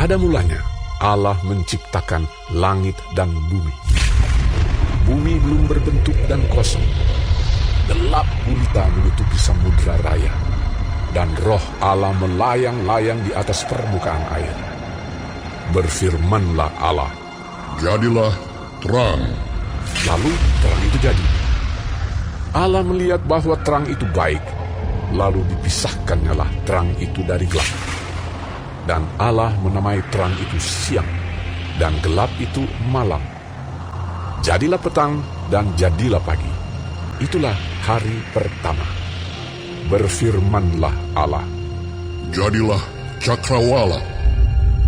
Pada mulanya, Allah menciptakan langit dan bumi. Bumi belum berbentuk dan kosong. Gelap gulita menutupi samudra raya. Dan roh Allah melayang-layang di atas permukaan air. Berfirmanlah Allah, "Jadilah terang." Lalu terang itu jadi. Allah melihat bahwa terang itu baik. Lalu dipisahkannyalah terang itu dari gelap. Dan Allah menamai terang itu siang, dan gelap itu malam. Jadilah petang dan jadilah pagi. Itulah hari pertama. Berfirmanlah Allah, "Jadilah cakrawala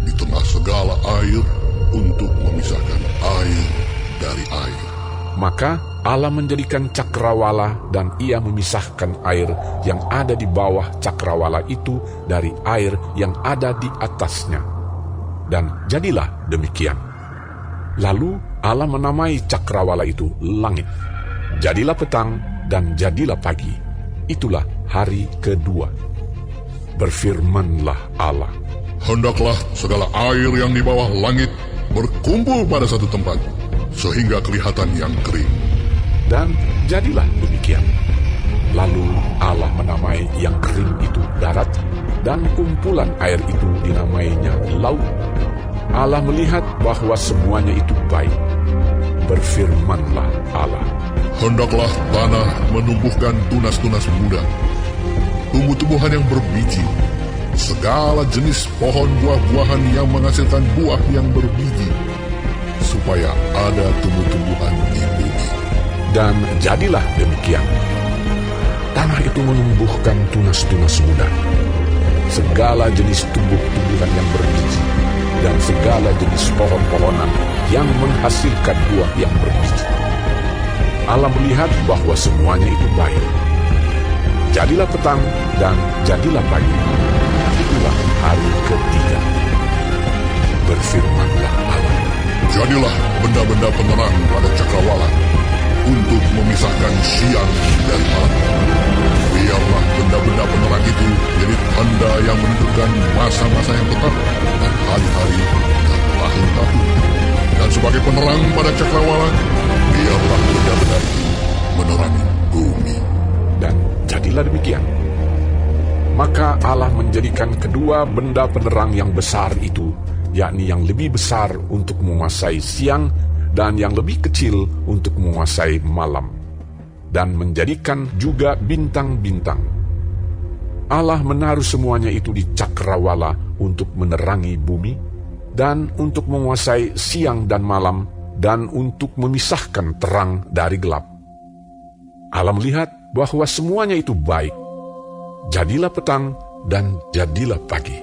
di tengah segala air untuk memisahkan air dari air." Maka Allah menjadikan cakrawala dan ia memisahkan air yang ada di bawah cakrawala itu dari air yang ada di atasnya. Dan jadilah demikian. Lalu Allah menamai cakrawala itu langit. Jadilah petang dan jadilah pagi. Itulah hari kedua. Berfirmanlah Allah, "Hendaklah segala air yang di bawah langit berkumpul pada satu tempat, sehingga kelihatan yang kering." Dan jadilah demikian. Lalu Allah menamai yang kering itu darat, dan kumpulan air itu dinamainya laut. Allah melihat bahwa semuanya itu baik. Berfirmanlah Allah, "Hendaklah tanah menumbuhkan tunas-tunas muda, tumbuh-tumbuhan yang berbiji, segala jenis pohon buah-buahan yang menghasilkan buah yang berbiji, supaya ada tumbuh-tumbuhan di bumi." Dan jadilah demikian. Tanah itu menumbuhkan tunas-tunas muda, segala jenis tumbuh-tumbuhan yang berbiji, dan segala jenis pohon-pohonan yang menghasilkan buah yang berbiji. Allah melihat bahwa semuanya itu baik. Jadilah petang dan jadilah pagi. Itulah hari ketiga. Berfirmanlah Allah, "Jadilah benda-benda penerang pada cakrawala untuk memisahkan siang dari malam. Biarlah benda-benda penerang itu jadi tanda yang menunjukkan masa-masa yang tetap dan hari-hari dan tahun-tahun. Dan sebagai penerang pada cakrawala, biarlah benda-benda itu menerangi bumi." Dan jadilah demikian. Maka Allah menjadikan kedua benda penerang yang besar itu, yakni yang lebih besar untuk menguasai siang dan yang lebih kecil untuk menguasai malam, dan menjadikan juga bintang-bintang. Allah menaruh semuanya itu di cakrawala untuk menerangi bumi, dan untuk menguasai siang dan malam, dan untuk memisahkan terang dari gelap. Allah melihat bahwa semuanya itu baik. Jadilah petang dan jadilah pagi.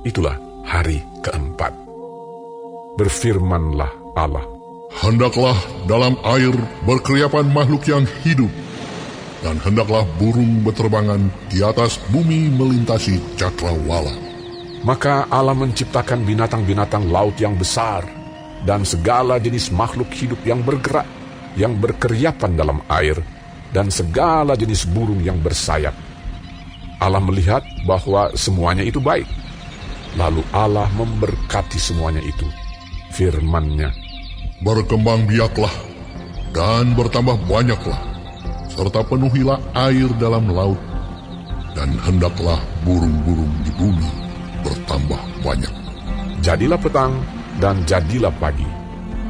Itulah hari keempat. Berfirmanlah Allah, "Hendaklah dalam air berkeriapan makhluk yang hidup, dan hendaklah burung berterbangan di atas bumi melintasi cakrawala." Maka Allah menciptakan binatang-binatang laut yang besar, dan segala jenis makhluk hidup yang bergerak, yang berkeriapan dalam air, dan segala jenis burung yang bersayap. Allah melihat bahwa semuanya itu baik. Lalu Allah memberkati semuanya itu. Firman-Nya, "Berkembang biaklah dan bertambah banyaklah, serta penuhilah air dalam laut, dan hendaklah burung-burung di bumi bertambah banyak." Jadilah petang dan jadilah pagi.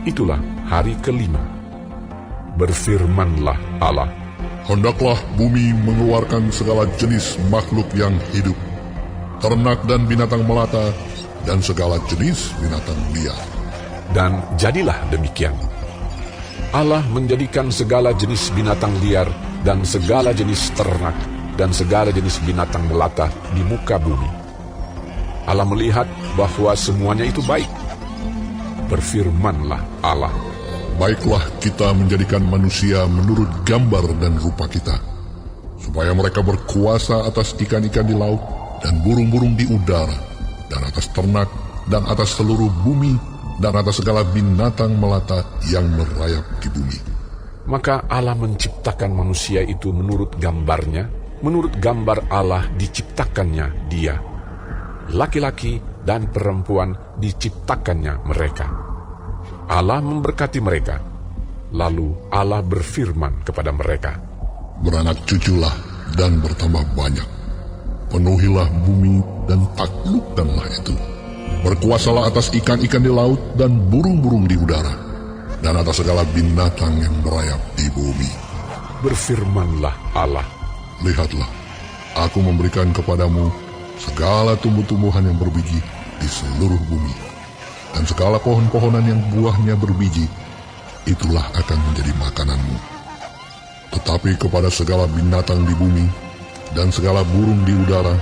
Itulah hari kelima. Berfirmanlah Allah, "Hendaklah bumi mengeluarkan segala jenis makhluk yang hidup, ternak dan binatang melata, dan segala jenis binatang liar." Dan jadilah demikian. Allah menjadikan segala jenis binatang liar dan segala jenis ternak dan segala jenis binatang melata di muka bumi. Allah melihat bahwa semuanya itu baik. Berfirmanlah Allah, "Baiklah kita menjadikan manusia menurut gambar dan rupa kita, supaya mereka berkuasa atas ikan-ikan di laut dan burung-burung di udara, dan atas ternak, dan atas seluruh bumi, dan atas segala binatang melata yang merayap di bumi." Maka Allah menciptakan manusia itu menurut gambarnya, menurut gambar Allah diciptakannya dia. Laki-laki dan perempuan diciptakannya mereka. Allah memberkati mereka. Lalu Allah berfirman kepada mereka, Beranak cuculah dan bertambah banyak. Penuhilah bumi dan taklukkanlah itu. Berkuasalah atas ikan-ikan di laut dan burung-burung di udara, dan atas segala binatang yang merayap di bumi. Berfirmanlah Allah, Lihatlah, aku memberikan kepadamu segala tumbuh-tumbuhan yang berbiji di seluruh bumi, dan segala pohon-pohonan yang buahnya berbiji, itulah akan menjadi makananmu. Tetapi kepada segala binatang di bumi, dan segala burung di udara,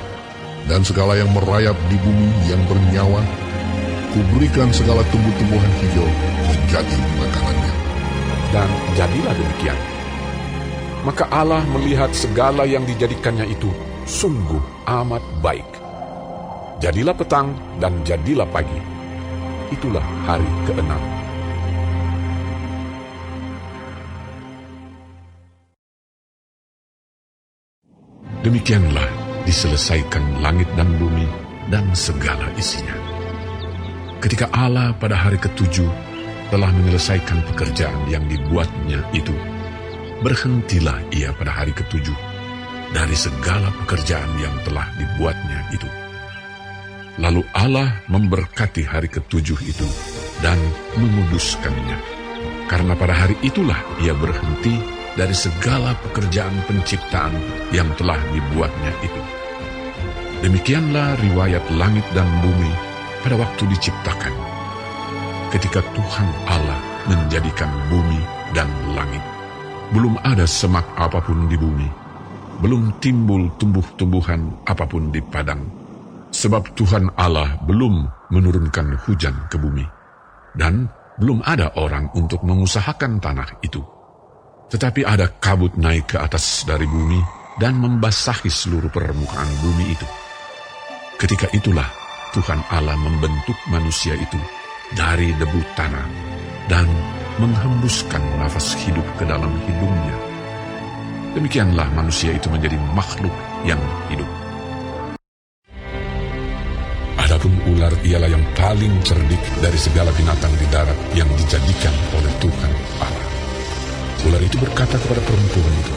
dan segala yang merayap di bumi yang bernyawa, kuberikan segala tumbuh-tumbuhan hijau menjadi makanannya. dan jadilah demikian. Maka Allah melihat segala yang dijadikannya itu sungguh amat baik. Jadilah petang dan jadilah pagi. Itulah hari ke-6. Demikianlah diselesaikan langit dan bumi dan segala isinya. Ketika Allah pada hari ke-7 telah menyelesaikan pekerjaan yang dibuatnya itu, berhentilah ia pada hari ke-7 dari segala pekerjaan yang telah dibuatnya itu. Lalu Allah memberkati hari ke-7 itu dan menguduskannya, karena pada hari itulah ia berhenti dari segala pekerjaan penciptaan yang telah dibuatnya itu. Demikianlah riwayat langit dan bumi pada waktu diciptakan, ketika Tuhan Allah menjadikan bumi dan langit. Belum ada semak apapun di bumi, belum timbul tumbuh-tumbuhan apapun di padang, sebab Tuhan Allah belum menurunkan hujan ke bumi, dan belum ada orang untuk mengusahakan tanah itu. Tetapi ada kabut naik ke atas dari bumi dan membasahi seluruh permukaan bumi itu. Ketika itulah Tuhan Allah membentuk manusia itu dari debu tanah dan menghembuskan nafas hidup ke dalam hidungnya. Demikianlah manusia itu menjadi makhluk yang hidup. Adapun ular ialah yang paling cerdik dari segala binatang di darat yang dijadikan oleh Tuhan Allah. Ular itu berkata kepada perempuan itu,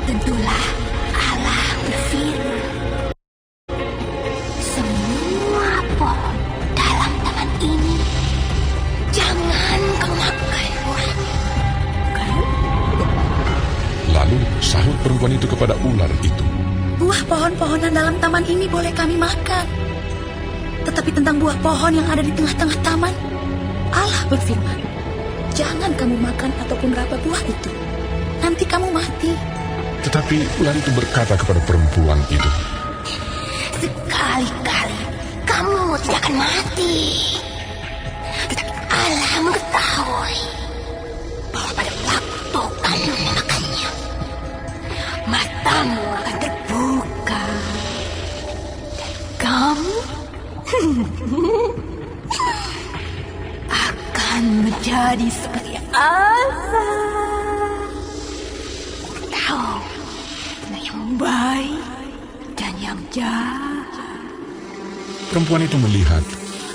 Tentulah Allah berfirman, semua pohon dalam taman ini jangan kamu makan buahnya. lalu sahut perempuan itu kepada ular itu, Buah pohon-pohonan dalam taman ini boleh kami makan. Tetapi tentang buah pohon yang ada di tengah-tengah taman, Allah berfirman, jangan kamu makan ataupun raba buah itu. Nanti kamu mati. Tetapi ular itu berkata kepada perempuan itu, Sekali-kali kamu tidak akan mati. Tetapi Allah mengetahui bahwa pada waktu kamu memakannya, matamu akan terbuka. Dan kamu akan menjadi seperti Allah. Tahu mana yang baik dan yang jahat. perempuan itu melihat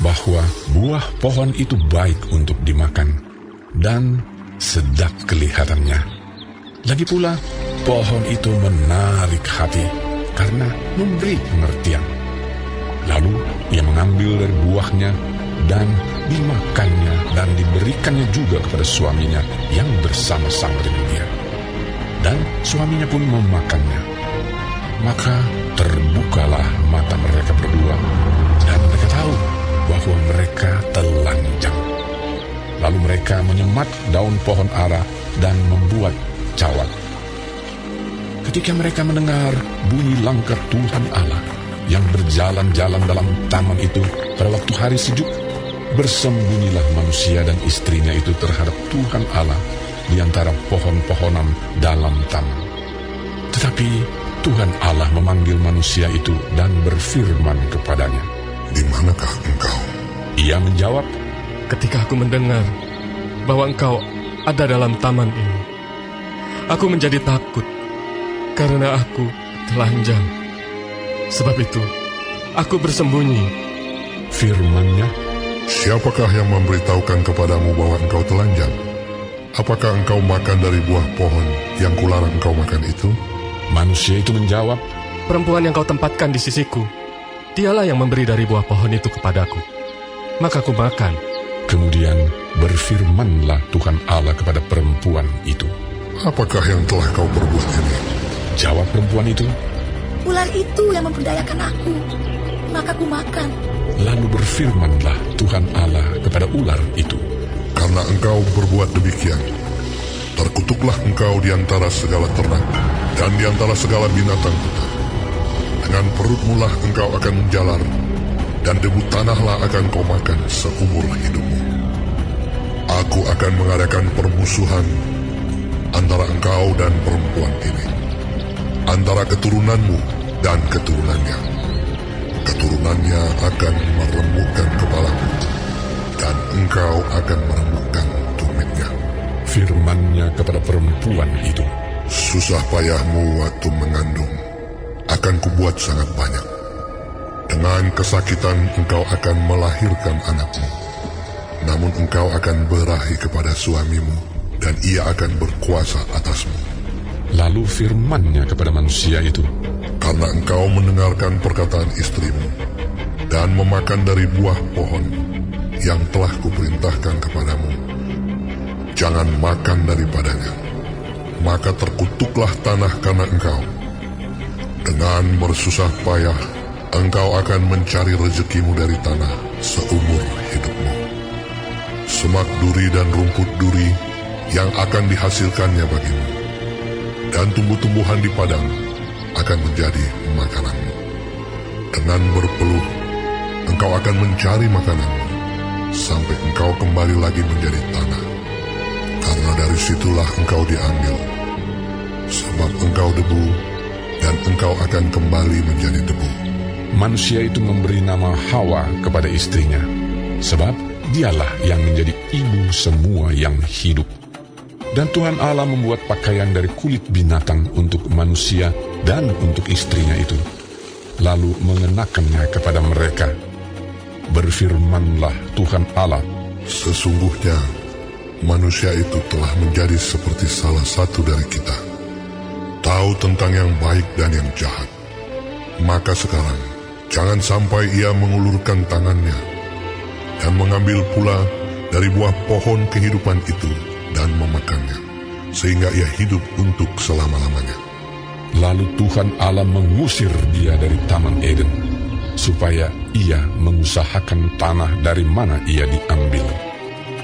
bahwa buah pohon itu baik untuk dimakan dan sedap kelihatannya. Lagi pula, pohon itu menarik hati karena memberi pengertian. Lalu ia mengambil dari buahnya dan dimakannya dan diberikannya juga kepada suaminya yang bersama-sama dengan dia. Dan suaminya pun memakannya. Maka terbukalah mata mereka berdua dan mereka tahu bahwa mereka telanjang. Lalu mereka menyemat daun pohon ara dan membuat cawat. Ketika mereka mendengar bunyi langkah Tuhan Allah yang berjalan-jalan dalam taman itu pada waktu hari sejuk, bersembunyilah manusia dan istrinya itu terhadap Tuhan Allah di antara pohon-pohonan dalam taman. Tetapi Tuhan Allah memanggil manusia itu dan berfirman kepadanya, Di manakah engkau? Ia menjawab, Ketika aku mendengar bahwa engkau ada dalam taman ini, aku menjadi takut karena aku telanjang. Sebab itu, aku bersembunyi Firman-Nya, Siapakah yang memberitahukan kepadamu bahwa engkau telanjang? Apakah engkau makan dari buah pohon yang kularang engkau makan itu? manusia itu menjawab, Perempuan yang kau tempatkan di sisiku, dialah yang memberi dari buah pohon itu kepadaku. Maka ku makan. Kemudian berfirmanlah Tuhan Allah kepada perempuan itu. Apakah yang telah kau perbuat ini? Jawab perempuan itu, Ular itu yang memperdayakan aku, maka ku makan. lalu berfirmanlah Tuhan Allah kepada ular itu. Karena engkau berbuat demikian, terkutuklah engkau di antara segala ternak dan di antara segala binatang hutan. Dengan perutmu lah engkau akan menjalar, dan debu tanahlah akan kau makan seumur hidupmu. Aku akan mengadakan permusuhan antara engkau dan perempuan ini, antara keturunanmu dan keturunannya. Keturunannya akan meremukkan kepalamu, dan engkau akan meremukkan tumitnya. Firman-Nya kepada perempuan itu, Susah payahmu waktu mengandung akan kubuat sangat banyak. Dengan kesakitan engkau akan melahirkan anakmu. Namun engkau akan berahi kepada suamimu, dan ia akan berkuasa atasmu. lalu firman-Nya kepada manusia itu, Karena engkau mendengarkan perkataan istrimu, dan memakan dari buah pohon yang telah kuperintahkan kepadamu, jangan makan daripadanya. Maka terkutuklah tanah karena engkau. Dengan bersusah payah, engkau akan mencari rezekimu dari tanah seumur hidupmu. Semak duri dan rumput duri yang akan dihasilkannya bagimu, dan tumbuh-tumbuhan di padang akan menjadi makananmu. Dengan berpeluh, engkau akan mencari makananmu, sampai engkau kembali lagi menjadi tanah. Karena dari situlah engkau diambil, sebab engkau debu, dan engkau akan kembali menjadi debu. manusia itu memberi nama Hawa kepada istrinya, sebab dialah yang menjadi ibu semua yang hidup. Dan Tuhan Allah membuat pakaian dari kulit binatang untuk manusia dan untuk istrinya itu, lalu mengenakannya kepada mereka. Berfirmanlah Tuhan Allah, Sesungguhnya manusia itu telah menjadi seperti salah satu dari kita, tahu tentang yang baik dan yang jahat. Maka sekarang jangan sampai ia mengulurkan tangannya dan mengambil pula dari buah pohon kehidupan itu dan memakannya, sehingga ia hidup untuk selama-lamanya. Lalu Tuhan Allah mengusir dia dari Taman Eden, supaya ia mengusahakan tanah dari mana ia diambil.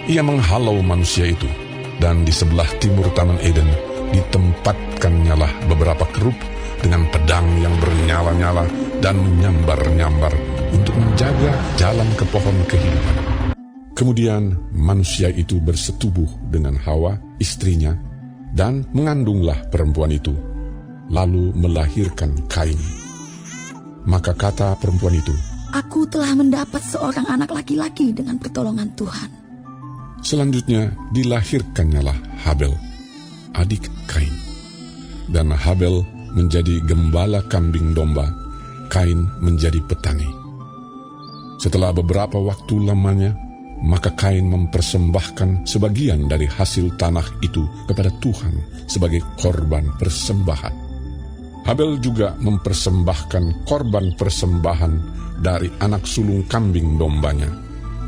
Ia menghalau manusia itu, dan di sebelah timur Taman Eden ditempatkannya beberapa kerub dengan pedang yang bernyala-nyala dan menyambar-nyambar untuk menjaga jalan ke pohon kehidupan. Kemudian manusia itu bersetubuh dengan Hawa, istrinya, dan mengandunglah perempuan itu, lalu melahirkan Kain. Maka kata perempuan itu, Aku telah mendapat seorang anak laki-laki dengan pertolongan Tuhan. selanjutnya dilahirkannyalah Habel, adik Kain. Dan Habel menjadi gembala kambing domba, Kain menjadi petani. Setelah beberapa waktu lamanya, maka Kain mempersembahkan sebagian dari hasil tanah itu kepada Tuhan sebagai korban persembahan. Habel juga mempersembahkan korban persembahan dari anak sulung kambing dombanya,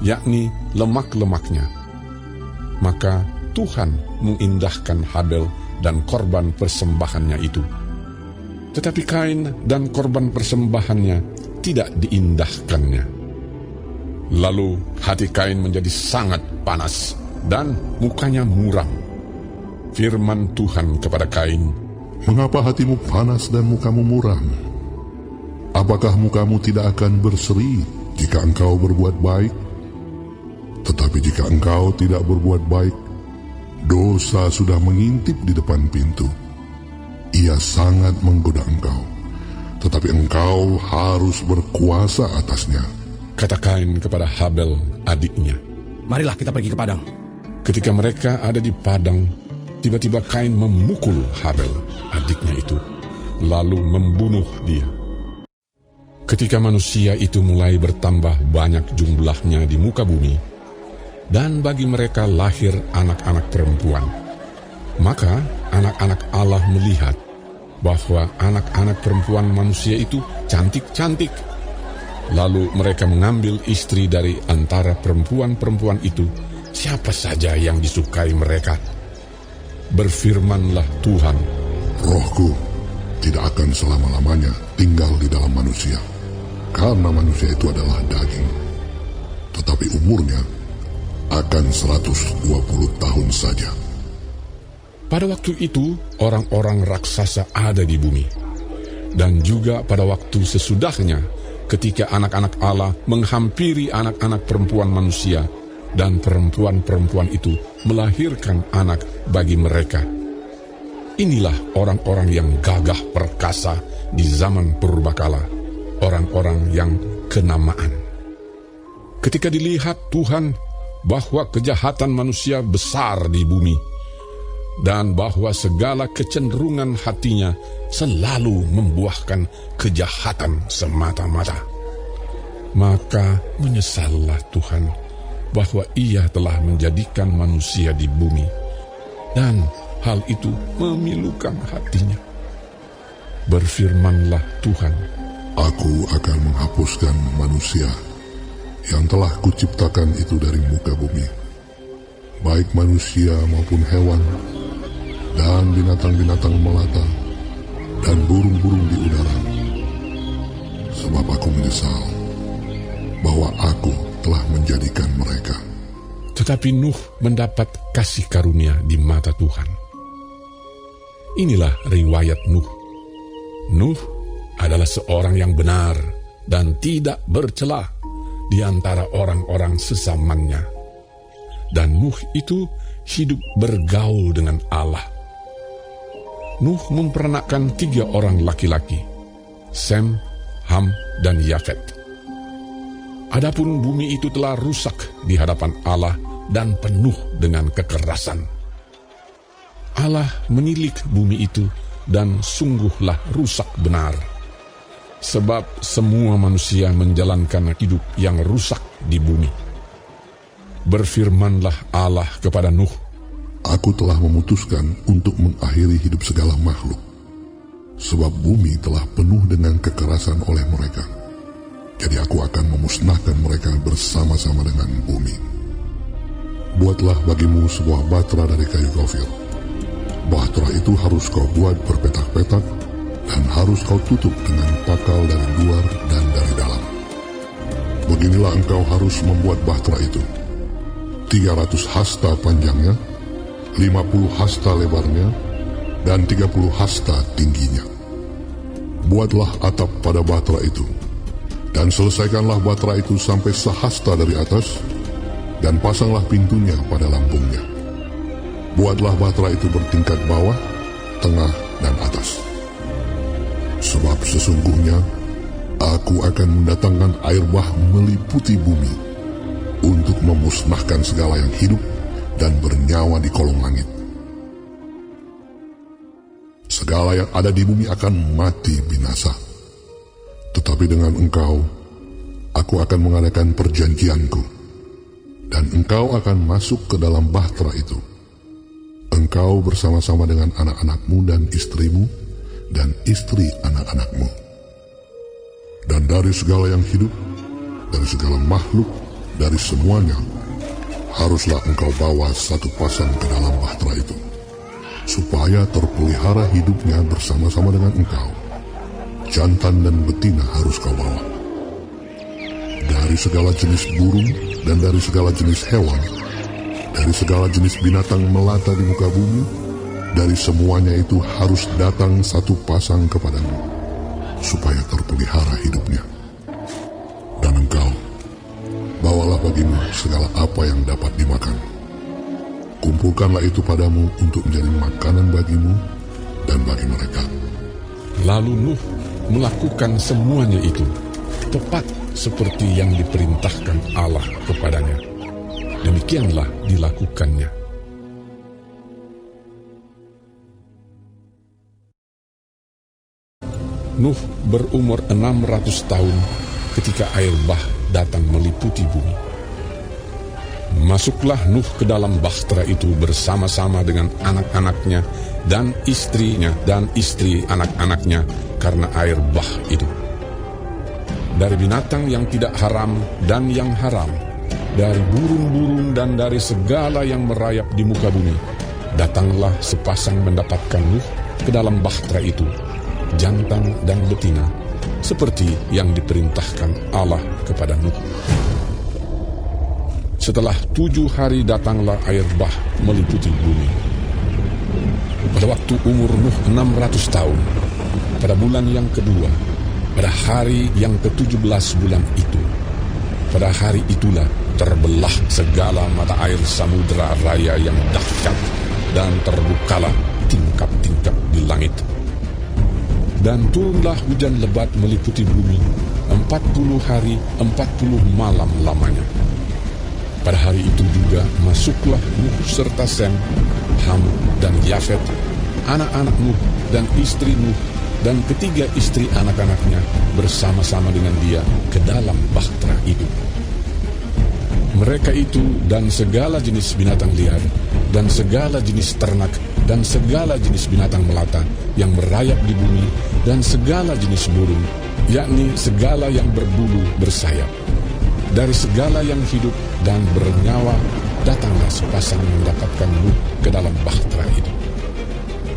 yakni lemak-lemaknya. Maka Tuhan mengindahkan Habel dan korban persembahannya itu. Tetapi Kain dan korban persembahannya tidak diindahkannya. Lalu hati Kain menjadi sangat panas dan mukanya muram. Firman Tuhan kepada Kain, Mengapa hatimu panas dan mukamu muram? Apakah mukamu tidak akan berseri jika engkau berbuat baik? Tetapi jika engkau tidak berbuat baik, dosa sudah mengintip di depan pintu. Ia sangat menggoda engkau, tetapi engkau harus berkuasa atasnya. kata Kain kepada Habel adiknya. Marilah kita pergi ke padang. Ketika mereka ada di padang, tiba-tiba Kain memukul Habel adiknya itu, lalu membunuh dia. Ketika manusia itu mulai bertambah banyak jumlahnya di muka bumi, dan bagi mereka lahir anak-anak perempuan, maka anak-anak Allah melihat bahwa anak-anak perempuan manusia itu cantik-cantik. Lalu mereka mengambil istri dari antara perempuan-perempuan itu, siapa saja yang disukai mereka. Berfirmanlah Tuhan, Rohku tidak akan selama-lamanya tinggal di dalam manusia, karena manusia itu adalah daging. Tetapi umurnya akan 120 tahun saja. pada waktu itu orang-orang raksasa ada di bumi. Dan juga pada waktu sesudahnya, ketika anak-anak Allah menghampiri anak-anak perempuan manusia, dan perempuan-perempuan itu melahirkan anak bagi mereka. Inilah orang-orang yang gagah perkasa di zaman purbakala, orang-orang yang kenamaan. Ketika dilihat Tuhan bahwa kejahatan manusia besar di bumi, dan bahwa segala kecenderungan hatinya selalu membuahkan kejahatan semata-mata, maka menyesallah Tuhan bahwa Ia telah menjadikan manusia di bumi, dan hal itu memilukan hatinya. Berfirmanlah Tuhan, Aku akan menghapuskan manusia yang telah kuciptakan itu dari muka bumi, baik manusia maupun hewan, dan binatang-binatang melata, dan burung-burung di udara. Sebab aku menyesal bahwa aku telah menjadikan mereka. tetapi Nuh mendapat kasih karunia di mata Tuhan. Inilah riwayat Nuh. Nuh adalah seorang yang benar dan tidak bercela di antara orang-orang sezamannya. Dan Nuh itu hidup bergaul dengan Allah. Nuh mempernakkan 3 orang laki-laki, Sem, Ham, dan Yafet. Adapun bumi itu telah rusak di hadapan Allah dan penuh dengan kekerasan. Allah menilik bumi itu dan sungguhlah rusak benar. Sebab semua manusia menjalankan hidup yang rusak di bumi. Berfirmanlah Allah kepada Nuh, Aku telah memutuskan untuk mengakhiri hidup segala makhluk, sebab bumi telah penuh dengan kekerasan oleh mereka. Jadi aku akan memusnahkan mereka bersama-sama dengan bumi. Buatlah bagimu sebuah batra dari kayu gofir. Batra itu harus kau buat berpetak-petak, dan harus kau tutup dengan pakal dari luar dan dari dalam. Beginilah engkau harus membuat batra itu. 300 hasta panjangnya, 50 hasta lebarnya, dan 30 hasta tingginya. Buatlah atap pada batra itu, dan selesaikanlah batra itu sampai sehasta dari atas, dan pasanglah pintunya pada lambungnya. Buatlah batra itu bertingkat bawah, tengah, dan atas. Sebab sesungguhnya aku akan mendatangkan air bah meliputi bumi untuk memusnahkan segala yang hidup dan bernyawa di kolong langit. Segala yang ada di bumi akan mati binasa. Tetapi dengan engkau, aku akan mengadakan perjanjianku, dan engkau akan masuk ke dalam bahtera itu. Engkau bersama-sama dengan anak-anakmu dan istrimu, dan istri anak-anakmu. Dan dari segala yang hidup, dari segala makhluk, dari semuanya, haruslah engkau bawa satu pasang ke dalam bahtera itu, supaya terpelihara hidupnya bersama-sama dengan engkau. Jantan dan betina harus kau bawa. Dari segala jenis burung dan dari segala jenis hewan, dari segala jenis binatang melata di muka bumi, dari semuanya itu harus datang satu pasang kepadamu, supaya terpelihara hidupnya. Dan engkau, bawalah bagimu segala apa yang dapat dimakan. Kumpulkanlah itu padamu untuk menjadi makanan bagimu dan bagi mereka. lalu Nuh melakukan semuanya itu, tepat seperti yang diperintahkan Allah kepadanya. Demikianlah dilakukannya. Nuh berumur 600 tahun ketika air bah datang meliputi bumi. Masuklah Nuh ke dalam bahtera itu bersama-sama dengan anak-anaknya dan istrinya dan istri anak-anaknya karena air bah itu. Dari binatang yang tidak haram dan yang haram, dari burung-burung dan dari segala yang merayap di muka bumi, datanglah sepasang mendapatkan Nuh ke dalam bahtera itu, jantan dan betina, seperti yang diperintahkan Allah kepada Nuh. Setelah 7 hari datanglah air bah meliputi bumi. Pada waktu umur Nuh 600 tahun, pada bulan yang kedua, pada hari yang ke-17 bulan itu, pada hari itulah terbelah segala mata air samudera raya yang dahsyat dan terbukalah tingkap-tingkap di langit. Dan turunlah hujan lebat meliputi bumi 40 hari 40 malam lamanya. Pada hari itu juga masuklah Nuh serta Sem, Ham dan Yafet, anak-anak Nuh dan istri Nuh dan ketiga istri anak-anaknya bersama-sama dengan dia ke dalam bahtera itu. Mereka itu dan segala jenis binatang liar dan segala jenis ternak dan segala jenis binatang melata yang merayap di bumi dan segala jenis burung, yakni segala yang berbulu bersayap. Dari segala yang hidup dan bernyawa datanglah sepasang mendapatkan Nuh ke dalam bahtera itu.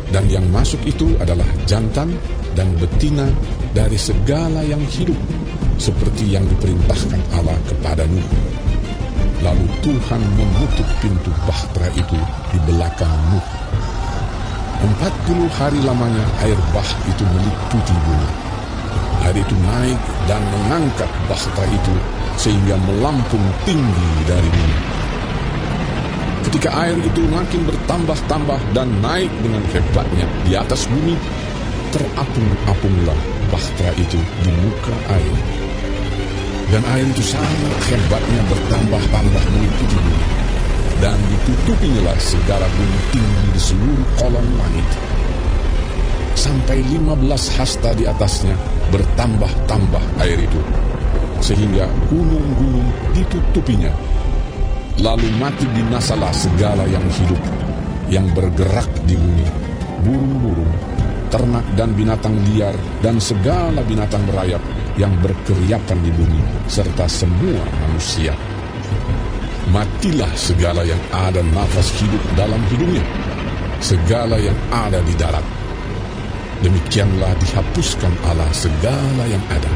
Dan yang masuk itu adalah jantan dan betina dari segala yang hidup, seperti yang diperintahkan Allah kepada Nuh. Lalu Tuhan menutup pintu bahtera itu di belakang Nuh. 40 hari lamanya air bah itu meliputi bumi. Air itu naik dan mengangkat bahtera itu sehingga melampung tinggi dari bumi. Ketika air itu makin bertambah-tambah dan naik dengan hebatnya di atas bumi, terapung-apunglah bahtera itu di muka air. Dan air itu sangat hebatnya bertambah-tambah meliputi bumi, dan ditutupinya segala bumi tinggi di seluruh kolong langit. Sampai 15 hasta di atasnya bertambah-tambah air itu, sehingga gunung-gunung ditutupinya. Lalu mati binasalah segala yang hidup, yang bergerak di bumi, burung-burung, ternak dan binatang liar, dan segala binatang merayap yang berkeriapan di bumi, serta semua manusia. Matilah segala yang ada nafas hidup dalam hidupnya, segala yang ada di darat. Demikianlah dihapuskan Allah segala yang ada,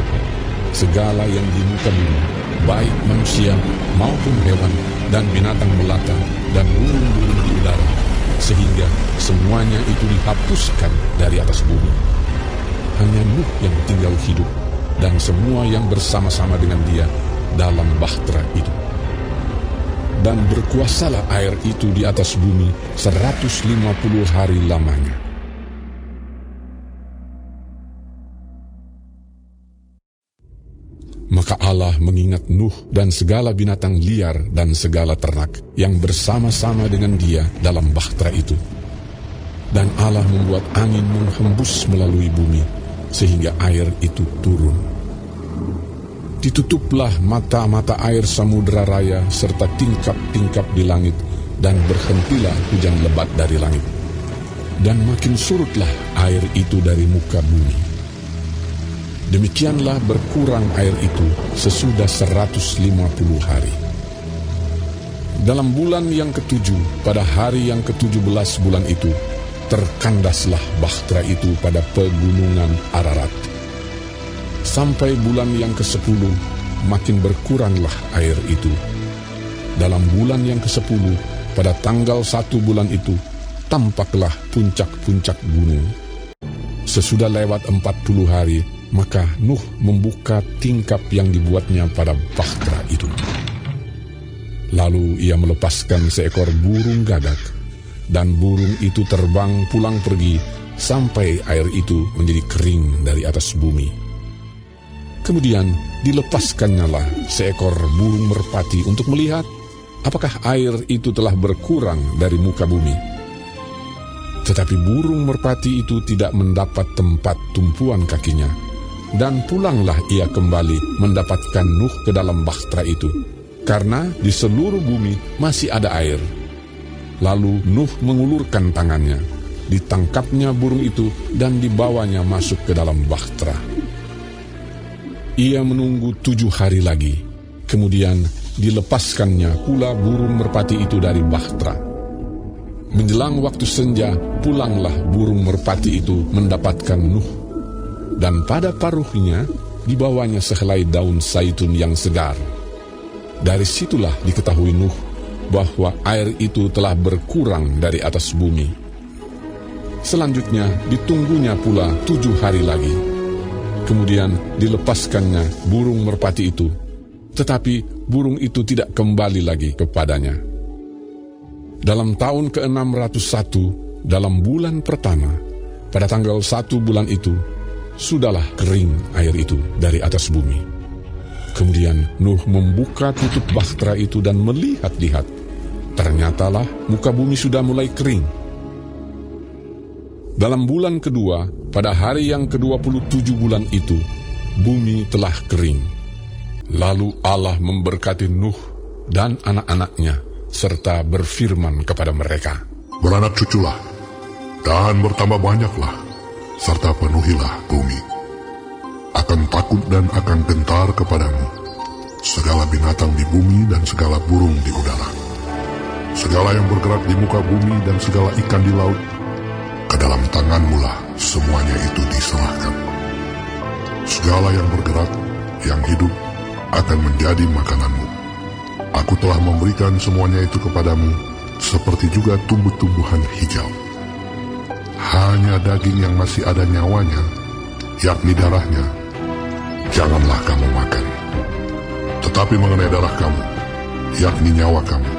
segala yang di muka bumi, baik manusia maupun hewan dan binatang melata dan burung-burung di udara, sehingga semuanya itu dihapuskan dari atas bumi. Hanya Nuh yang tinggal hidup dan semua yang bersama-sama dengan dia dalam bahtera itu. Dan berkuasalah air itu di atas bumi 150 hari lamanya. Maka Allah mengingat Nuh dan segala binatang liar dan segala ternak yang bersama-sama dengan dia dalam bahtera itu. Dan Allah membuat angin menghembus melalui bumi, sehingga air itu turun. Ditutuplah mata-mata air samudera raya serta tingkap-tingkap di langit, dan berhentilah hujan lebat dari langit. Dan makin surutlah air itu dari muka bumi. Demikianlah berkurang air itu sesudah 150 hari. Dalam bulan yang ke-7, pada hari yang ke-17 bulan itu, terkandaslah bahtera itu pada pegunungan Ararat. Sampai bulan yang ke-10, makin berkuranglah air itu. Dalam bulan yang ke-10, pada tanggal 1 bulan itu, tampaklah puncak-puncak gunung. Sesudah lewat 40 hari, maka Nuh membuka tingkap yang dibuatnya pada bahtera itu. Lalu ia melepaskan seekor burung gagak, dan burung itu terbang pulang pergi sampai air itu menjadi kering dari atas bumi. Kemudian dilepaskannyalah seekor burung merpati untuk melihat apakah air itu telah berkurang dari muka bumi. Tetapi burung merpati itu tidak mendapat tempat tumpuan kakinya, dan pulanglah ia kembali mendapatkan Nuh ke dalam bahtera itu, karena di seluruh bumi masih ada air. Lalu Nuh mengulurkan tangannya, ditangkapnya burung itu dan dibawanya masuk ke dalam bahtera. Ia menunggu 7 hari lagi, kemudian dilepaskannya pula burung merpati itu dari bahtera. Menjelang waktu senja, pulanglah burung merpati itu mendapatkan Nuh, dan pada paruhnya dibawanya sehelai daun zaitun yang segar. Dari situlah diketahui Nuh bahwa air itu telah berkurang dari atas bumi. Selanjutnya ditunggunya pula 7 hari lagi. Kemudian dilepaskannya burung merpati itu, tetapi burung itu tidak kembali lagi kepadanya. Dalam tahun ke-601, dalam bulan pertama, pada tanggal 1 bulan itu, sudahlah kering air itu dari atas bumi. Kemudian Nuh membuka tutup bahtera itu dan melihat-lihat. Ternyatalah muka bumi sudah mulai kering. Dalam bulan kedua, pada hari yang ke-27 bulan itu, bumi telah kering. Lalu Allah memberkati Nuh dan anak-anaknya, serta berfirman kepada mereka, Beranak cuculah, dan bertambah banyaklah, serta penuhilah bumi. Akan takut dan akan gentar kepadamu segala binatang di bumi dan segala burung di udara, segala yang bergerak di muka bumi dan segala ikan di laut. Ke dalam tanganmu lah semuanya itu diserahkan. Segala yang bergerak, yang hidup, akan menjadi makananmu. Aku telah memberikan semuanya itu kepadamu, seperti juga tumbuh-tumbuhan hijau. Hanya daging yang masih ada nyawanya, yakni darahnya, janganlah kamu makan. Tetapi mengenai darah kamu, yakni nyawa kamu,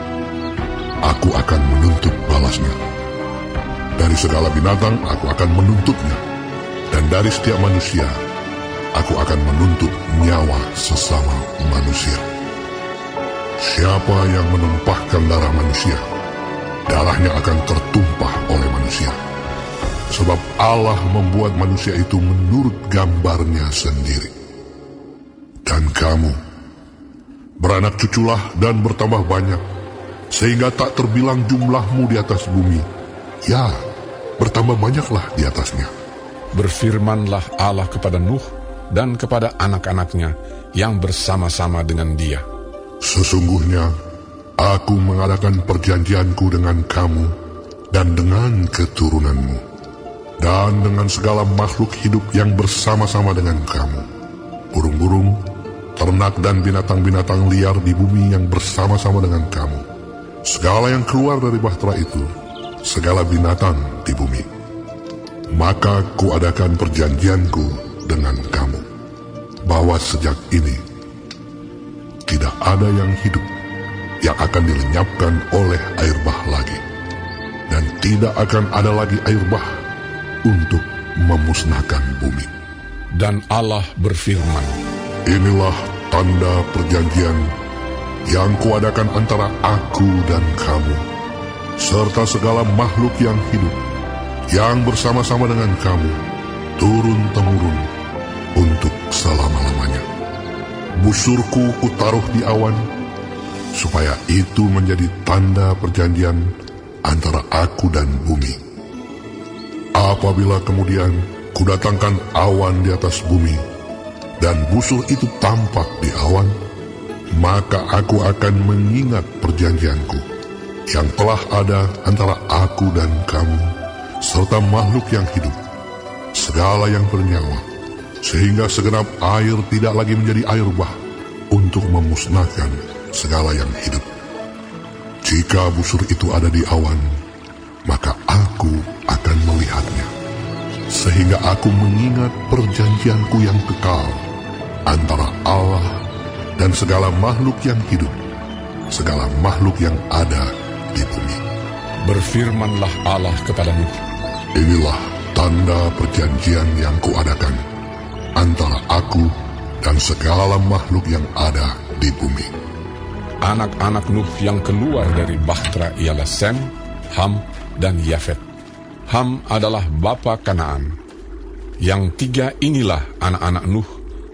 aku akan menuntut balasnya. Dari segala binatang aku akan menuntutnya, dan dari setiap manusia aku akan menuntut nyawa sesama manusia. Siapa yang menumpahkan darah manusia, darahnya akan tertumpah oleh manusia. Sebab Allah membuat manusia itu menurut gambarnya sendiri. Dan kamu, beranak cuculah dan bertambah banyak, sehingga tak terbilang jumlahmu di atas bumi. Ya, bertambah banyaklah di atasnya. Berfirmanlah Allah kepada Nuh dan kepada anak-anaknya yang bersama-sama dengan dia. Sesungguhnya aku mengadakan perjanjianku dengan kamu dan dengan keturunanmu, dan dengan segala makhluk hidup yang bersama-sama dengan kamu, burung-burung, ternak dan binatang-binatang liar di bumi yang bersama-sama dengan kamu, segala yang keluar dari bahtera itu, segala binatang di bumi. Maka kuadakan perjanjianku dengan kamu, bahwa sejak ini tidak ada yang hidup yang akan dilenyapkan oleh air bah lagi, dan tidak akan ada lagi air bah untuk memusnahkan bumi. Dan Allah berfirman, Inilah tanda perjanjian yang kuadakan antara aku dan kamu, serta segala makhluk yang hidup, yang bersama-sama dengan kamu, turun-temurun, untuk selama-lamanya. Busurku kutaruh di awan, supaya itu menjadi tanda perjanjian antara aku dan bumi. Apabila kemudian kudatangkan awan di atas bumi, dan busur itu tampak di awan, maka aku akan mengingat perjanjianku yang telah ada antara aku dan kamu, serta makhluk yang hidup, segala yang bernyawa, sehingga segenap air tidak lagi menjadi air bah untuk memusnahkan segala yang hidup. Jika busur itu ada di awan, maka aku akan melihatnya, sehingga aku mengingat perjanjianku yang kekal antara Allah dan segala makhluk yang hidup, segala makhluk yang ada di bumi. berfirmanlah Allah kepada Nuh, Inilah tanda perjanjian yang kuadakan antara aku dan segala makhluk yang ada di bumi. anak-anak Nuh yang keluar dari bahtera ialah Sem, Ham, dan Yafet. Ham adalah bapa Kanaan. Yang tiga inilah anak-anak Nuh,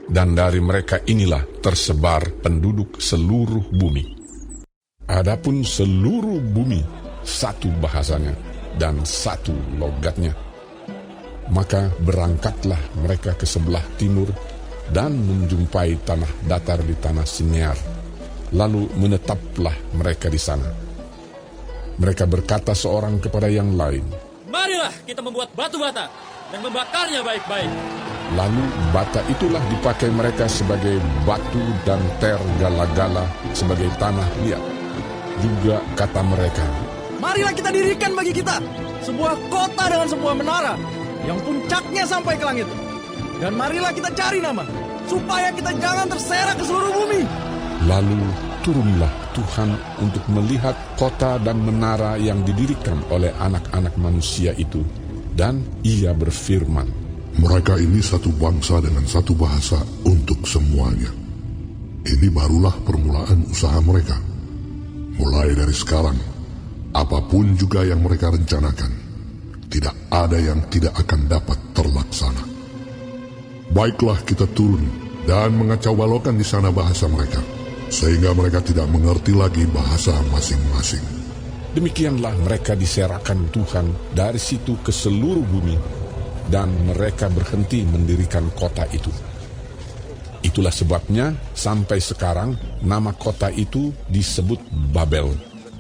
dan dari mereka inilah tersebar penduduk seluruh bumi. Adapun seluruh bumi satu bahasanya dan satu logatnya. Maka berangkatlah mereka ke sebelah timur dan menjumpai tanah datar di tanah Sinear. Lalu menetaplah mereka di sana. Mereka berkata seorang kepada yang lain, "Marilah kita membuat batu bata dan membakarnya baik-baik." Lalu bata itulah dipakai mereka sebagai batu dan tergala-gala sebagai tanah liat. Juga kata mereka, "Marilah kita dirikan bagi kita sebuah kota dengan sebuah menara yang puncaknya sampai ke langit. Dan marilah kita cari nama, supaya kita jangan terserak ke seluruh bumi." Lalu turunlah Tuhan untuk melihat kota dan menara yang didirikan oleh anak-anak manusia itu. Dan ia berfirman, Mereka ini satu bangsa dengan satu bahasa untuk semuanya. Ini barulah permulaan usaha mereka. Mulai dari sekarang, apapun juga yang mereka rencanakan, tidak ada yang tidak akan dapat terlaksana. Baiklah kita turun dan mengacau balaukan di sana bahasa mereka, sehingga mereka tidak mengerti lagi bahasa masing-masing. Demikianlah mereka diserahkan Tuhan dari situ ke seluruh bumi, dan mereka berhenti mendirikan kota itu. Itulah sebabnya sampai sekarang nama kota itu disebut Babel,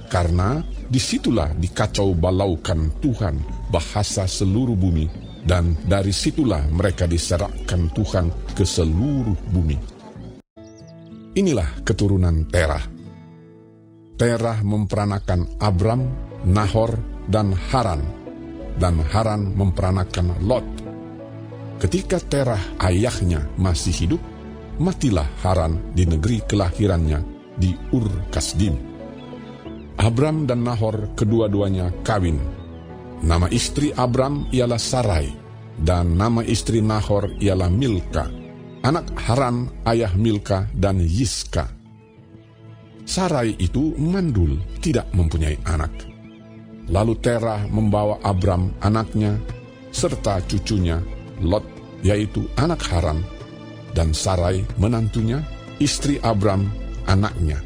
karena disitulah dikacau balaukan Tuhan bahasa seluruh bumi, dan dari situlah mereka diserahkan Tuhan ke seluruh bumi. Inilah keturunan Terah. Terah memperanakan Abram, Nahor, dan Haran. Dan Haran memperanakan Lot. Ketika Terah ayahnya masih hidup, matilah Haran di negeri kelahirannya di Ur Kasdim. Abram dan Nahor kedua-duanya kawin. Nama istri Abram ialah Sarai, dan nama istri Nahor ialah Milka. Anak Haran ayah Milka dan Yiska. Sarai itu mandul, tidak mempunyai anak. Lalu Terah membawa Abram anaknya, serta cucunya, Lot, yaitu anak Haran, dan Sarai menantunya, istri Abram, anaknya.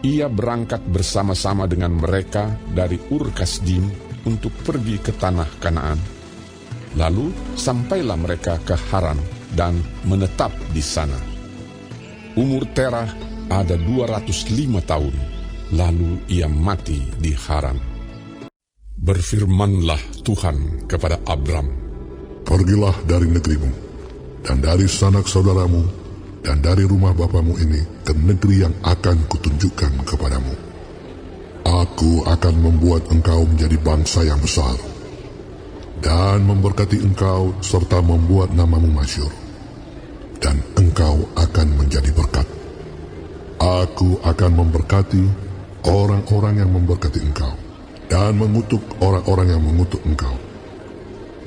Ia berangkat bersama-sama dengan mereka dari Ur Kasdim untuk pergi ke tanah Kanaan. Lalu sampailah mereka ke Haran dan menetap di sana. Umur Terah ada 205 tahun, lalu ia mati di Haran. Berfirmanlah Tuhan kepada Abram, Pergilah dari negerimu, dan dari sanak saudaramu, dan dari rumah bapamu ini ke negeri yang akan kutunjukkan kepadamu. Aku akan membuat engkau menjadi bangsa yang besar, dan memberkati engkau serta membuat namamu masyhur, dan engkau akan menjadi berkat. Aku akan memberkati orang-orang yang memberkati engkau, dan mengutuk orang-orang yang mengutuk engkau.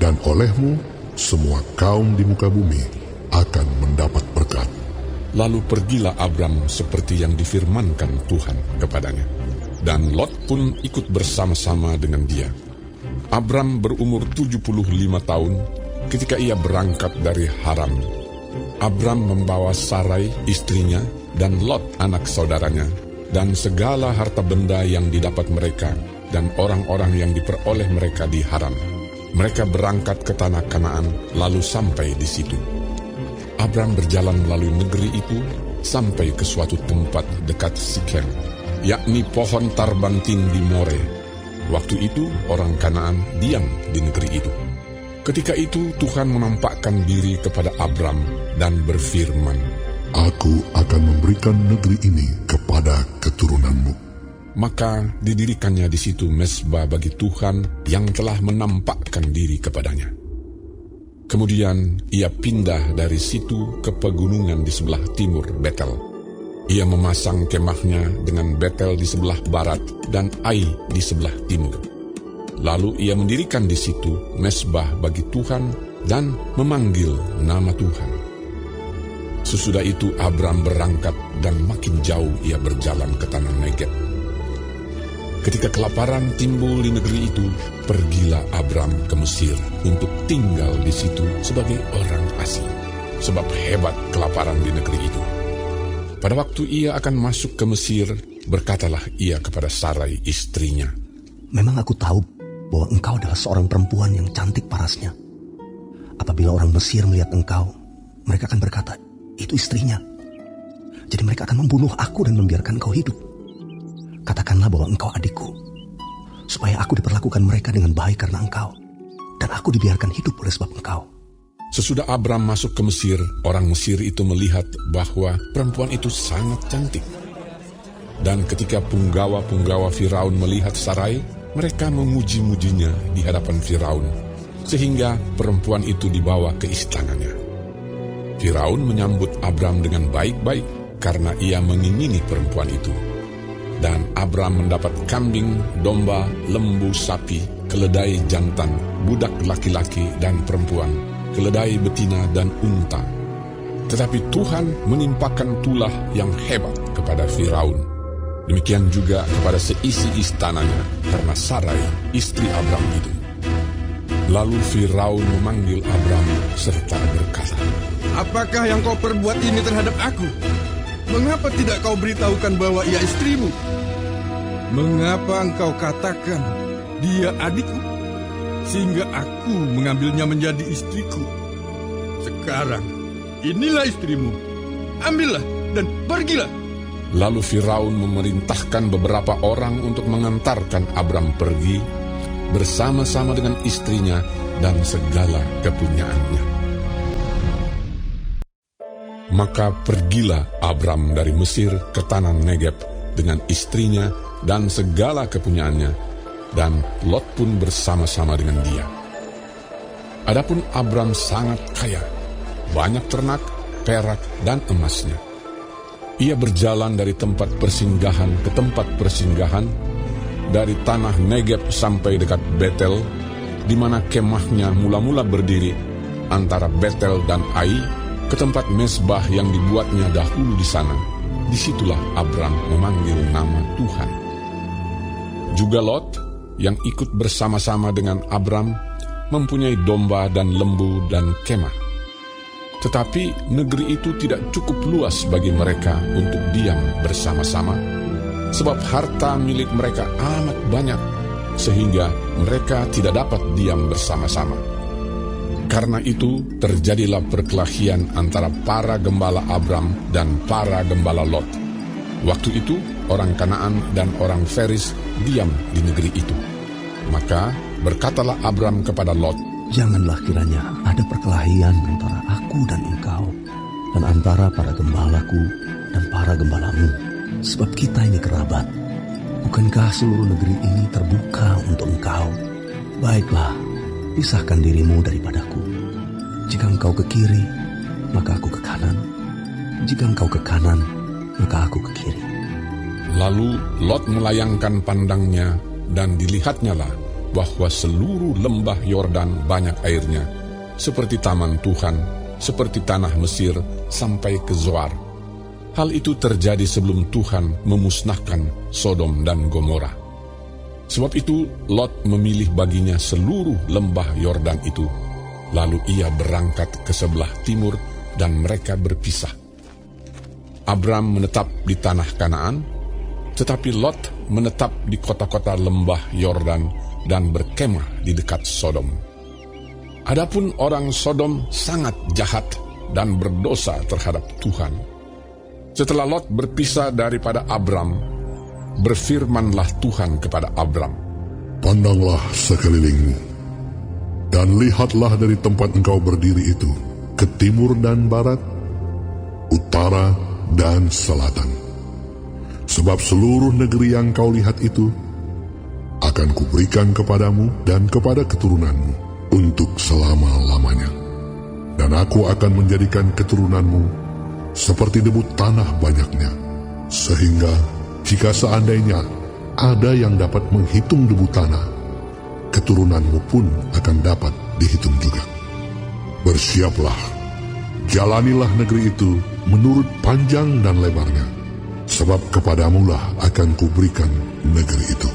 Dan olehmu, semua kaum di muka bumi akan mendapat berkat. Lalu pergilah Abram seperti yang difirmankan Tuhan kepadanya. Dan Lot pun ikut bersama-sama dengan dia. Abram berumur 75 tahun ketika ia berangkat dari Haran. Abram membawa Sarai istrinya dan Lot anak saudaranya, dan segala harta benda yang didapat mereka, dan orang-orang yang diperoleh mereka di Haran. Mereka berangkat ke tanah Kanaan, lalu sampai di situ. Abram berjalan melalui negeri itu, sampai ke suatu tempat dekat Sikem, yakni pohon tarbantin di More. Waktu itu orang Kanaan diam di negeri itu. Ketika itu Tuhan menampakkan diri kepada Abram dan berfirman, Aku akan memberikan negeri ini kepada keturunanmu. Maka didirikannya di situ mezbah bagi Tuhan yang telah menampakkan diri kepadanya. Kemudian ia pindah dari situ ke pegunungan di sebelah timur Betel. Ia memasang kemahnya dengan Betel di sebelah barat dan Ai di sebelah timur. Lalu ia mendirikan di situ mezbah bagi Tuhan dan memanggil nama Tuhan. Sesudah itu Abram berangkat dan makin jauh ia berjalan ke tanah Negeb. Ketika kelaparan timbul di negeri itu, pergilah Abram ke Mesir untuk tinggal di situ sebagai orang asing, sebab hebat kelaparan di negeri itu. Pada waktu ia akan masuk ke Mesir, berkatalah ia kepada Sarai istrinya, "Memang aku tahu bahwa engkau adalah seorang perempuan yang cantik parasnya. Apabila orang Mesir melihat engkau, mereka akan berkata, itu istrinya. Jadi mereka akan membunuh aku dan membiarkan engkau hidup. Katakanlah bahwa engkau adikku, supaya aku diperlakukan mereka dengan baik karena engkau, dan aku dibiarkan hidup oleh sebab engkau." Sesudah Abram masuk ke Mesir, orang Mesir itu melihat bahwa perempuan itu sangat cantik. Dan ketika punggawa-punggawa Firaun melihat Sarai, mereka memuji-mujinya di hadapan Firaun, sehingga perempuan itu dibawa ke istananya. Firaun menyambut Abram dengan baik-baik karena ia mengingini perempuan itu. Dan Abram mendapat kambing, domba, lembu, sapi, keledai jantan, budak laki-laki dan perempuan, keledai betina dan unta. Tetapi Tuhan menimpakan tulah yang hebat kepada Firaun. Demikian juga kepada seisi istananya karena Sarai, istri Abram itu. Lalu Firaun memanggil Abram serta berkata, Apakah yang kau perbuat ini terhadap aku? Mengapa tidak kau beritahukan bahwa ia istrimu? Mengapa engkau katakan dia adikku, sehingga aku mengambilnya menjadi istriku? Sekarang, inilah istrimu. Ambillah dan pergilah. Lalu Firaun memerintahkan beberapa orang untuk mengantarkan Abram pergi bersama-sama dengan istrinya dan segala kepunyaannya. Maka pergilah Abram dari Mesir ke tanah Negeb dengan istrinya dan segala kepunyaannya, dan Lot pun bersama-sama dengan dia. Adapun Abram sangat kaya, banyak ternak, perak, dan emasnya. Ia berjalan dari tempat persinggahan ke tempat persinggahan, dari tanah Negeb sampai dekat Betel, di mana kemahnya mula-mula berdiri antara Betel dan Ai, ke tempat mezbah yang dibuatnya dahulu di sana. Disitulah Abram memanggil nama Tuhan. Juga Lot yang ikut bersama-sama dengan Abram mempunyai domba dan lembu dan kemah. Tetapi negeri itu tidak cukup luas bagi mereka untuk diam bersama-sama, sebab harta milik mereka amat banyak, sehingga mereka tidak dapat diam bersama-sama. Karena itu terjadilah perkelahian antara para gembala Abram dan para gembala Lot. Waktu itu orang Kanaan dan orang Feris diam di negeri itu. Maka berkatalah Abram kepada Lot, "Janganlah kiranya ada perkelahian antara aku dan engkau, dan antara para gembalaku dan para gembalamu, sebab kita ini kerabat. Bukankah seluruh negeri ini terbuka untuk engkau? Baiklah, pisahkan dirimu daripadaku. Jika engkau ke kiri, maka aku ke kanan. Jika engkau ke kanan, maka aku ke kiri." Lalu Lot melayangkan pandangnya, dan dilihatnyalah bahwa seluruh lembah Yordan banyak airnya, seperti taman Tuhan, seperti tanah Mesir, sampai ke Zoar. Hal itu terjadi sebelum Tuhan memusnahkan Sodom dan Gomora. Sebab itu Lot memilih baginya seluruh lembah Yordan itu. Lalu ia berangkat ke sebelah timur dan mereka berpisah. Abram menetap di tanah Kanaan, tetapi Lot menetap di kota-kota lembah Yordan dan berkemah di dekat Sodom. Adapun orang Sodom sangat jahat dan berdosa terhadap Tuhan. Setelah Lot berpisah daripada Abram, berfirmanlah Tuhan kepada Abram, "Pandanglah sekelilingmu, dan lihatlah dari tempat engkau berdiri itu, ke timur dan barat, utara dan selatan. Sebab seluruh negeri yang kau lihat itu akan kuberikan kepadamu dan kepada keturunanmu untuk selama-lamanya. Dan aku akan menjadikan keturunanmu seperti debu tanah banyaknya, sehingga jika seandainya ada yang dapat menghitung debu tanah, keturunanmu pun akan dapat dihitung juga. Bersiaplah, jalanilah negeri itu menurut panjang dan lebarnya, sebab kepadamulah akan kuberikan negeri itu.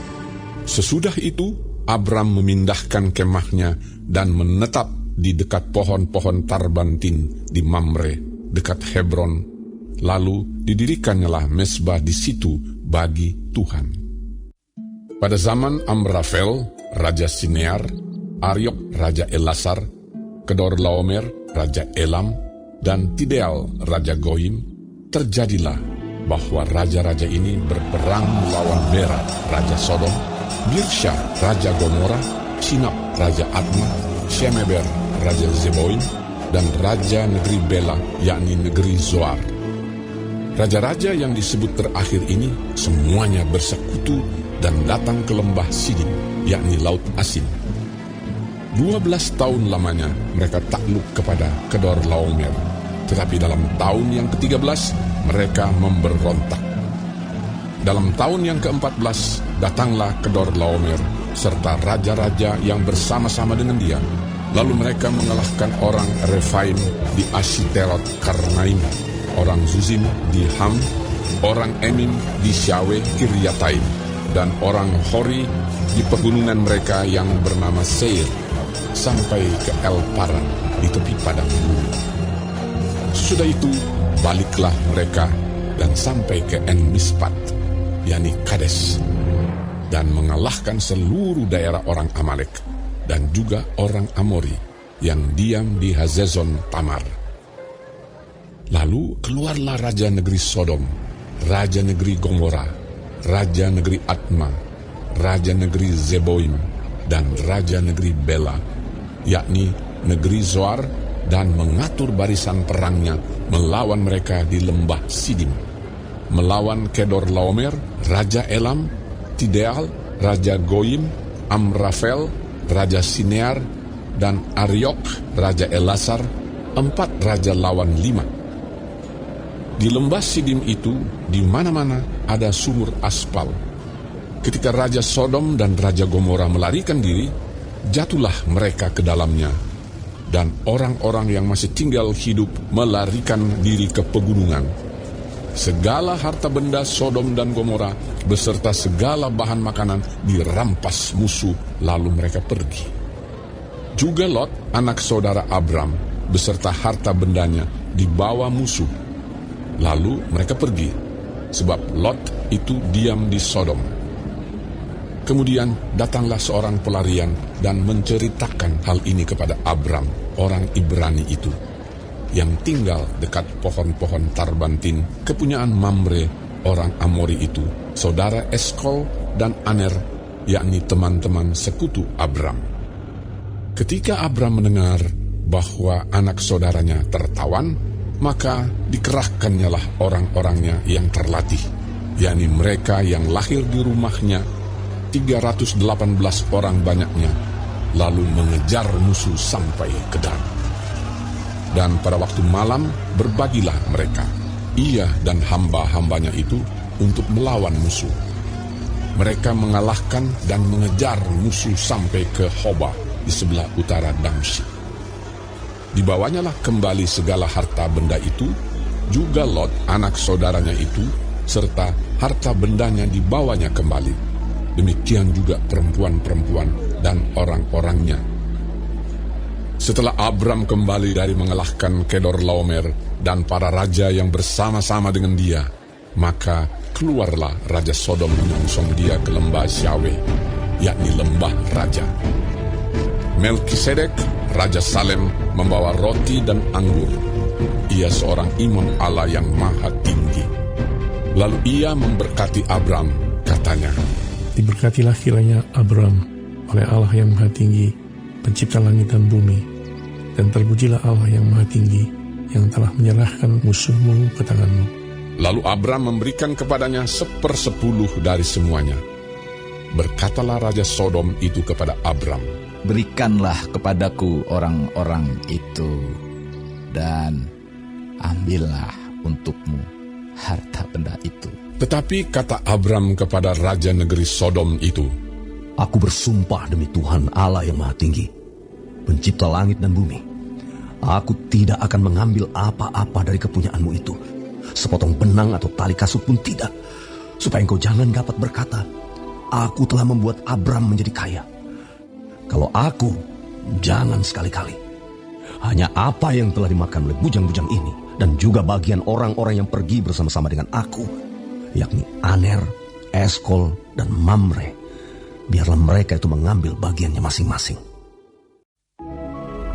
Sesudah itu, Abram memindahkan kemahnya dan menetap di dekat pohon-pohon tarbantin di Mamre, dekat Hebron. Lalu didirikannya mesbah di situ bagi Tuhan. Pada zaman Amrafel, Raja Sinear, Ariok, Raja Elasar, Kedorlaomer, Raja Elam, dan Tideal, Raja Goyim, terjadilah bahwa raja-raja ini berperang melawan Bera, Raja Sodom, Birsha, Raja Gomora, Sinab, Raja Adma, Shemeber, Raja Zeboim, dan Raja negeri Bela, yakni negeri Zoar. Raja-raja yang disebut terakhir ini semuanya bersekutu dan datang ke lembah Sidim, yakni Laut Asin. 12 tahun lamanya mereka takluk kepada Kedorlaomer, tetapi dalam tahun yang ke-13 mereka memberontak. Dalam tahun yang ke-14 datanglah Kedorlaomer serta raja-raja yang bersama-sama dengan dia. Lalu mereka mengalahkan orang Refaim di Ashiterot Karnaim, orang Zuzim di Ham, orang Emim di Syawe Kiryataim, dan orang Hori di pegunungan mereka yang bernama Seir, sampai ke El Paran di tepi padang gurun. Sesudah itu baliklah mereka dan sampai ke En Mispat, yakni Kades, dan mengalahkan seluruh daerah orang Amalek dan juga orang Amori yang diam di Hazezon Tamar. Lalu keluarlah raja negeri Sodom, raja negeri Gomora, raja negeri Adma, raja negeri Zeboim, dan raja negeri Bela, yakni negeri Zoar, dan mengatur barisan perangnya melawan mereka di lembah Sidim, melawan Kedorlaomer, Raja Elam, Tideal, Raja Goyim, Amrafel, Raja Sinear, dan Ariok, Raja Elasar, 4 raja lawan 5. Di lembah Sidim itu, di mana-mana ada sumur aspal. Ketika Raja Sodom dan Raja Gomora melarikan diri, jatuhlah mereka ke dalamnya, dan orang-orang yang masih tinggal hidup melarikan diri ke pegunungan. Segala harta benda Sodom dan Gomora beserta segala bahan makanan dirampas musuh, lalu mereka pergi. Juga Lot, anak saudara Abram, beserta harta bendanya dibawa musuh, lalu mereka pergi, sebab Lot itu diam di Sodom. Kemudian datanglah seorang pelarian dan menceritakan hal ini kepada Abram, orang Ibrani itu, yang tinggal dekat pohon-pohon tarbantin kepunyaan Mamre, orang Amori itu, saudara Eskol dan Aner, yakni teman-teman sekutu Abram. Ketika Abram mendengar bahwa anak saudaranya tertawan, maka dikerahkannya lah orang-orangnya yang terlatih, yakni mereka yang lahir di rumahnya, 318 orang banyaknya, lalu mengejar musuh sampai ke Dan. Dan pada waktu malam berbagilah mereka, ia dan hamba-hambanya itu, untuk melawan musuh. Mereka mengalahkan dan mengejar musuh sampai ke Hoba di sebelah utara Damsyik. Dibawanyalah kembali segala harta benda itu, juga Lot anak saudaranya itu, serta harta bendanya dibawanya kembali. Demikian juga perempuan-perempuan dan orang-orangnya. Setelah Abram kembali dari mengalahkan Kedorlaomer dan para raja yang bersama-sama dengan dia, maka keluarlah Raja Sodom menyongsong dia ke lembah Syawe, yakni lembah raja. Melkisedek, Raja Salem, membawa roti dan anggur. Ia seorang imam Allah yang maha tinggi. Lalu ia memberkati Abram, katanya, "Diberkatilah kiranya Abram oleh Allah yang maha tinggi, pencipta langit dan bumi, dan terpujilah Allah yang maha tinggi, yang telah menyerahkan musuhmu ke tanganmu." Lalu Abram memberikan kepadanya 1/10 dari semuanya. Berkatalah Raja Sodom itu kepada Abram, "Berikanlah kepadaku orang-orang itu, dan ambillah untukmu harta benda itu." Tetapi kata Abram kepada Raja negeri Sodom itu, "Aku bersumpah demi Tuhan Allah yang maha tinggi, pencipta langit dan bumi, aku tidak akan mengambil apa-apa dari kepunyaanmu itu, sepotong benang atau tali kasut pun tidak, supaya engkau jangan dapat berkata, aku telah membuat Abram menjadi kaya. Kalau aku, jangan sekali-kali. Hanya apa yang telah dimakan oleh bujang-bujang ini, dan juga bagian orang-orang yang pergi bersama-sama dengan aku, yakni Aner, Eskol, dan Mamre. Biarlah mereka itu mengambil bagiannya masing-masing.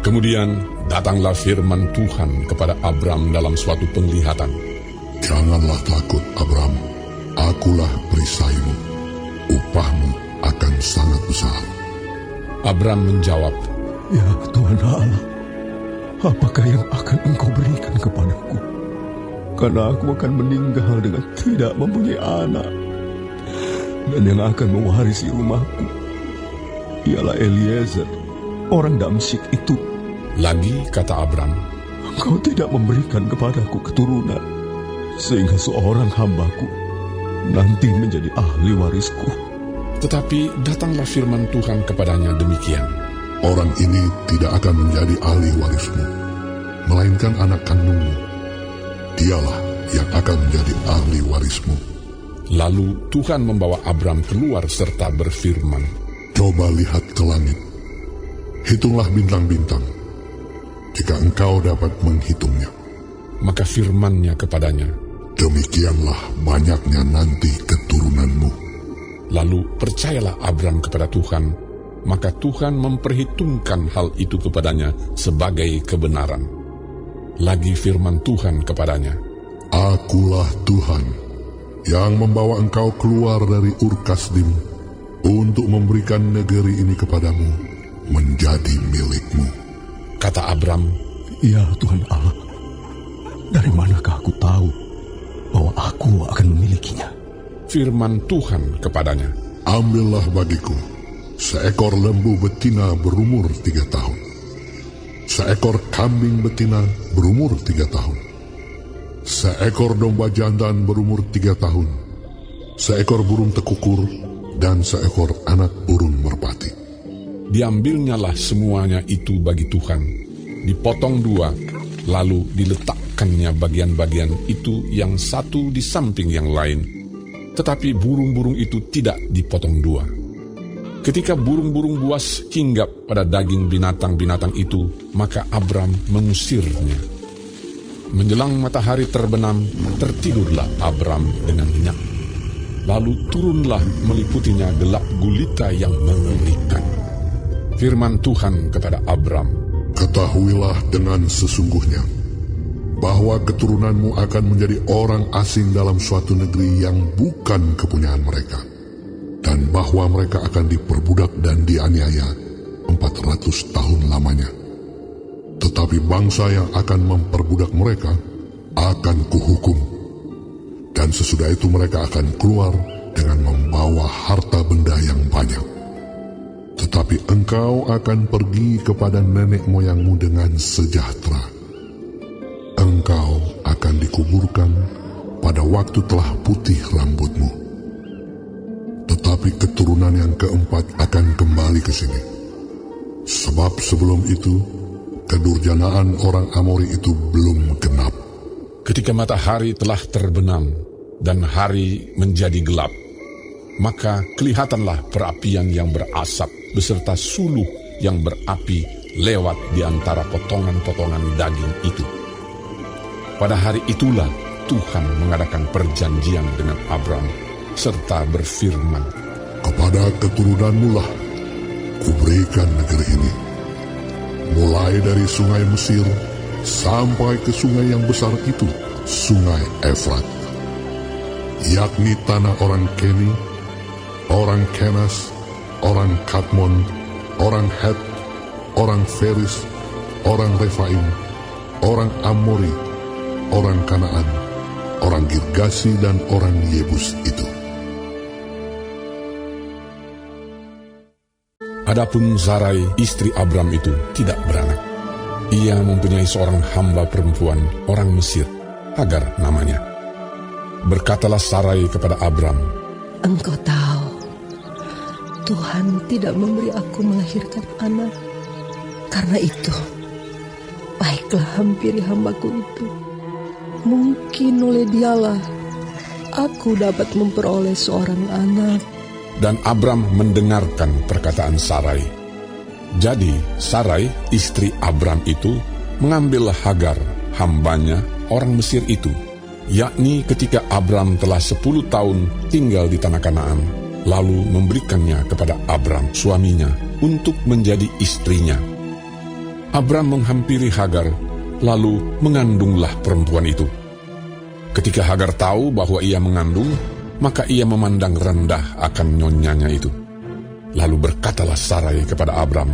Kemudian datanglah firman Tuhan kepada Abram dalam suatu penglihatan. Janganlah takut, Abram. Akulah perisaimu. Upahmu akan sangat besar. Abram menjawab, Ya Tuhan Allah, apakah yang akan Engkau berikan kepadaku? Karena aku akan meninggal dengan tidak mempunyai anak. Dan yang akan mewarisi rumahku ialah Eliezer, orang Damsyik itu. Lagi kata Abram, Engkau tidak memberikan kepadaku keturunan, sehingga seorang hambaku nanti menjadi ahli warisku. tetapi datanglah firman Tuhan kepadanya demikian. Orang ini tidak akan menjadi ahli warismu, melainkan anak kandungmu. Dialah yang akan menjadi ahli warismu. Lalu Tuhan membawa Abram keluar serta berfirman, Coba lihat ke langit. Hitunglah bintang-bintang, jika engkau dapat menghitungnya. Maka firman-Nya kepadanya, Demikianlah banyaknya nanti keturunanmu. Lalu percayalah Abram kepada Tuhan, maka Tuhan memperhitungkan hal itu kepadanya sebagai kebenaran. Lagi firman Tuhan kepadanya, Akulah Tuhan yang membawa engkau keluar dari Ur Kasdim untuk memberikan negeri ini kepadamu menjadi milikmu. Kata Abram, Ya Tuhan Allah, dari manakah aku tahu bahwa aku akan memilikinya? firman Tuhan kepadanya, Ambillah bagiku seekor lembu betina berumur 3 tahun, seekor kambing betina berumur 3 tahun, seekor domba jantan berumur 3 tahun, seekor burung tekukur, dan seekor anak burung merpati. Diambilnyalah semuanya itu bagi Tuhan, dipotong 2, lalu diletakkannya bagian-bagian itu yang satu di samping yang lain. Tetapi burung-burung itu tidak dipotong 2. Ketika burung-burung buas hinggap pada daging binatang-binatang itu, maka Abram mengusirnya. Menjelang matahari terbenam, tertidurlah Abram dengan nyenyak. Lalu turunlah meliputinya gelap gulita yang mengerikan. Firman Tuhan kepada Abram, Ketahuilah dengan sesungguhnya bahwa keturunanmu akan menjadi orang asing dalam suatu negeri yang bukan kepunyaan mereka, dan bahwa mereka akan diperbudak dan dianiaya 400 tahun lamanya. Tetapi bangsa yang akan memperbudak mereka akan kuhukum, dan sesudah itu mereka akan keluar dengan membawa harta benda yang banyak. Tetapi engkau akan pergi kepada nenek moyangmu dengan sejahtera. Engkau akan dikuburkan pada waktu telah putih rambutmu. Tetapi keturunan yang keempat akan kembali ke sini. Sebab sebelum itu, kedurjanaan orang Amori itu belum genap. ketika matahari telah terbenam dan hari menjadi gelap, maka kelihatanlah perapian yang berasap beserta suluh yang berapi lewat di antara potongan-potongan daging itu. Pada hari itulah Tuhan mengadakan perjanjian dengan Abram serta berfirman, Kepada keturunanmu lah kuberikan negeri ini, mulai dari sungai Mesir sampai ke sungai yang besar itu, sungai Efrat, yakni tanah orang Keni, orang Kenas, orang Kadmon, orang Het, orang Feris, orang Refaim, orang Amori, orang Kanaan, orang Girgasi, dan orang Yebus itu. Adapun Sarai, istri Abram itu tidak beranak. Ia mempunyai seorang hamba perempuan, orang Mesir, Hagar namanya. Berkatalah Sarai kepada Abram, Engkau tahu, Tuhan tidak memberi aku melahirkan anak. Karena itu, baiklah hampiri hambaku itu. Mungkin oleh dialah aku dapat memperoleh seorang anak. Dan Abram mendengarkan perkataan Sarai. Jadi Sarai, istri Abram itu, mengambil Hagar, hambanya, orang Mesir itu, yakni ketika Abram telah 10 tahun tinggal di tanah Kanaan, lalu memberikannya kepada Abram, suaminya, untuk menjadi istrinya. Abram menghampiri Hagar, lalu mengandunglah perempuan itu. Ketika Hagar tahu bahwa ia mengandung, maka ia memandang rendah akan nyonyanya itu. Lalu berkatalah Sarai kepada Abram,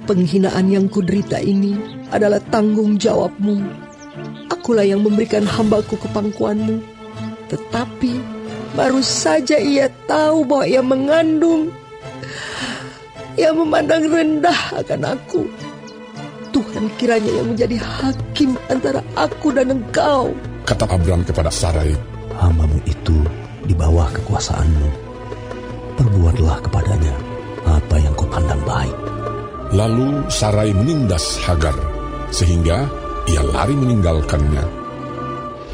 "Penghinaan yang kuderita ini adalah tanggung jawabmu. Akulah yang memberikan hambaku ke pangkuanmu. Tetapi baru saja ia tahu bahwa ia mengandung. Ia memandang rendah akan aku. Tuhan kiranya yang menjadi hakim antara aku dan engkau." Kata Abram kepada Sarai, "Hambamu itu di bawah kekuasaanmu. Perbuatlah kepadanya apa yang kau pandang baik." Lalu Sarai menindas Hagar, sehingga ia lari meninggalkannya.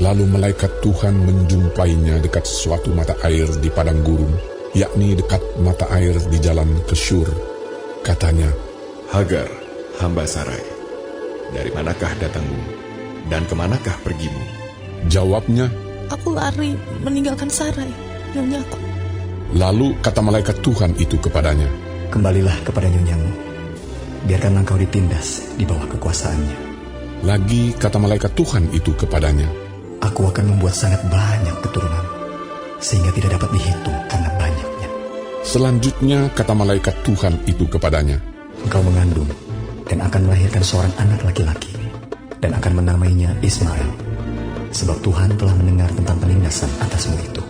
Lalu malaikat Tuhan menjumpainya dekat suatu mata air di padang gurun, yakni dekat mata air di jalan ke Syur. Katanya, "Hagar, hamba Sarai, dari manakah datangmu dan kemanakah pergimu?" Jawabnya, "Aku lari meninggalkan Sarai, nyonyaku." Lalu kata malaikat Tuhan itu kepadanya, "Kembalilah kepada nyonyamu, biarkanlah engkau ditindas di bawah kekuasaannya." Lagi kata malaikat Tuhan itu kepadanya, "Aku akan membuat sangat banyak keturunan, sehingga tidak dapat dihitung karena banyaknya." Selanjutnya kata malaikat Tuhan itu kepadanya, "Engkau mengandung dan akan melahirkan seorang anak laki-laki, dan akan menamainya Ismail, sebab Tuhan telah mendengar tentang penindasan atasmu itu.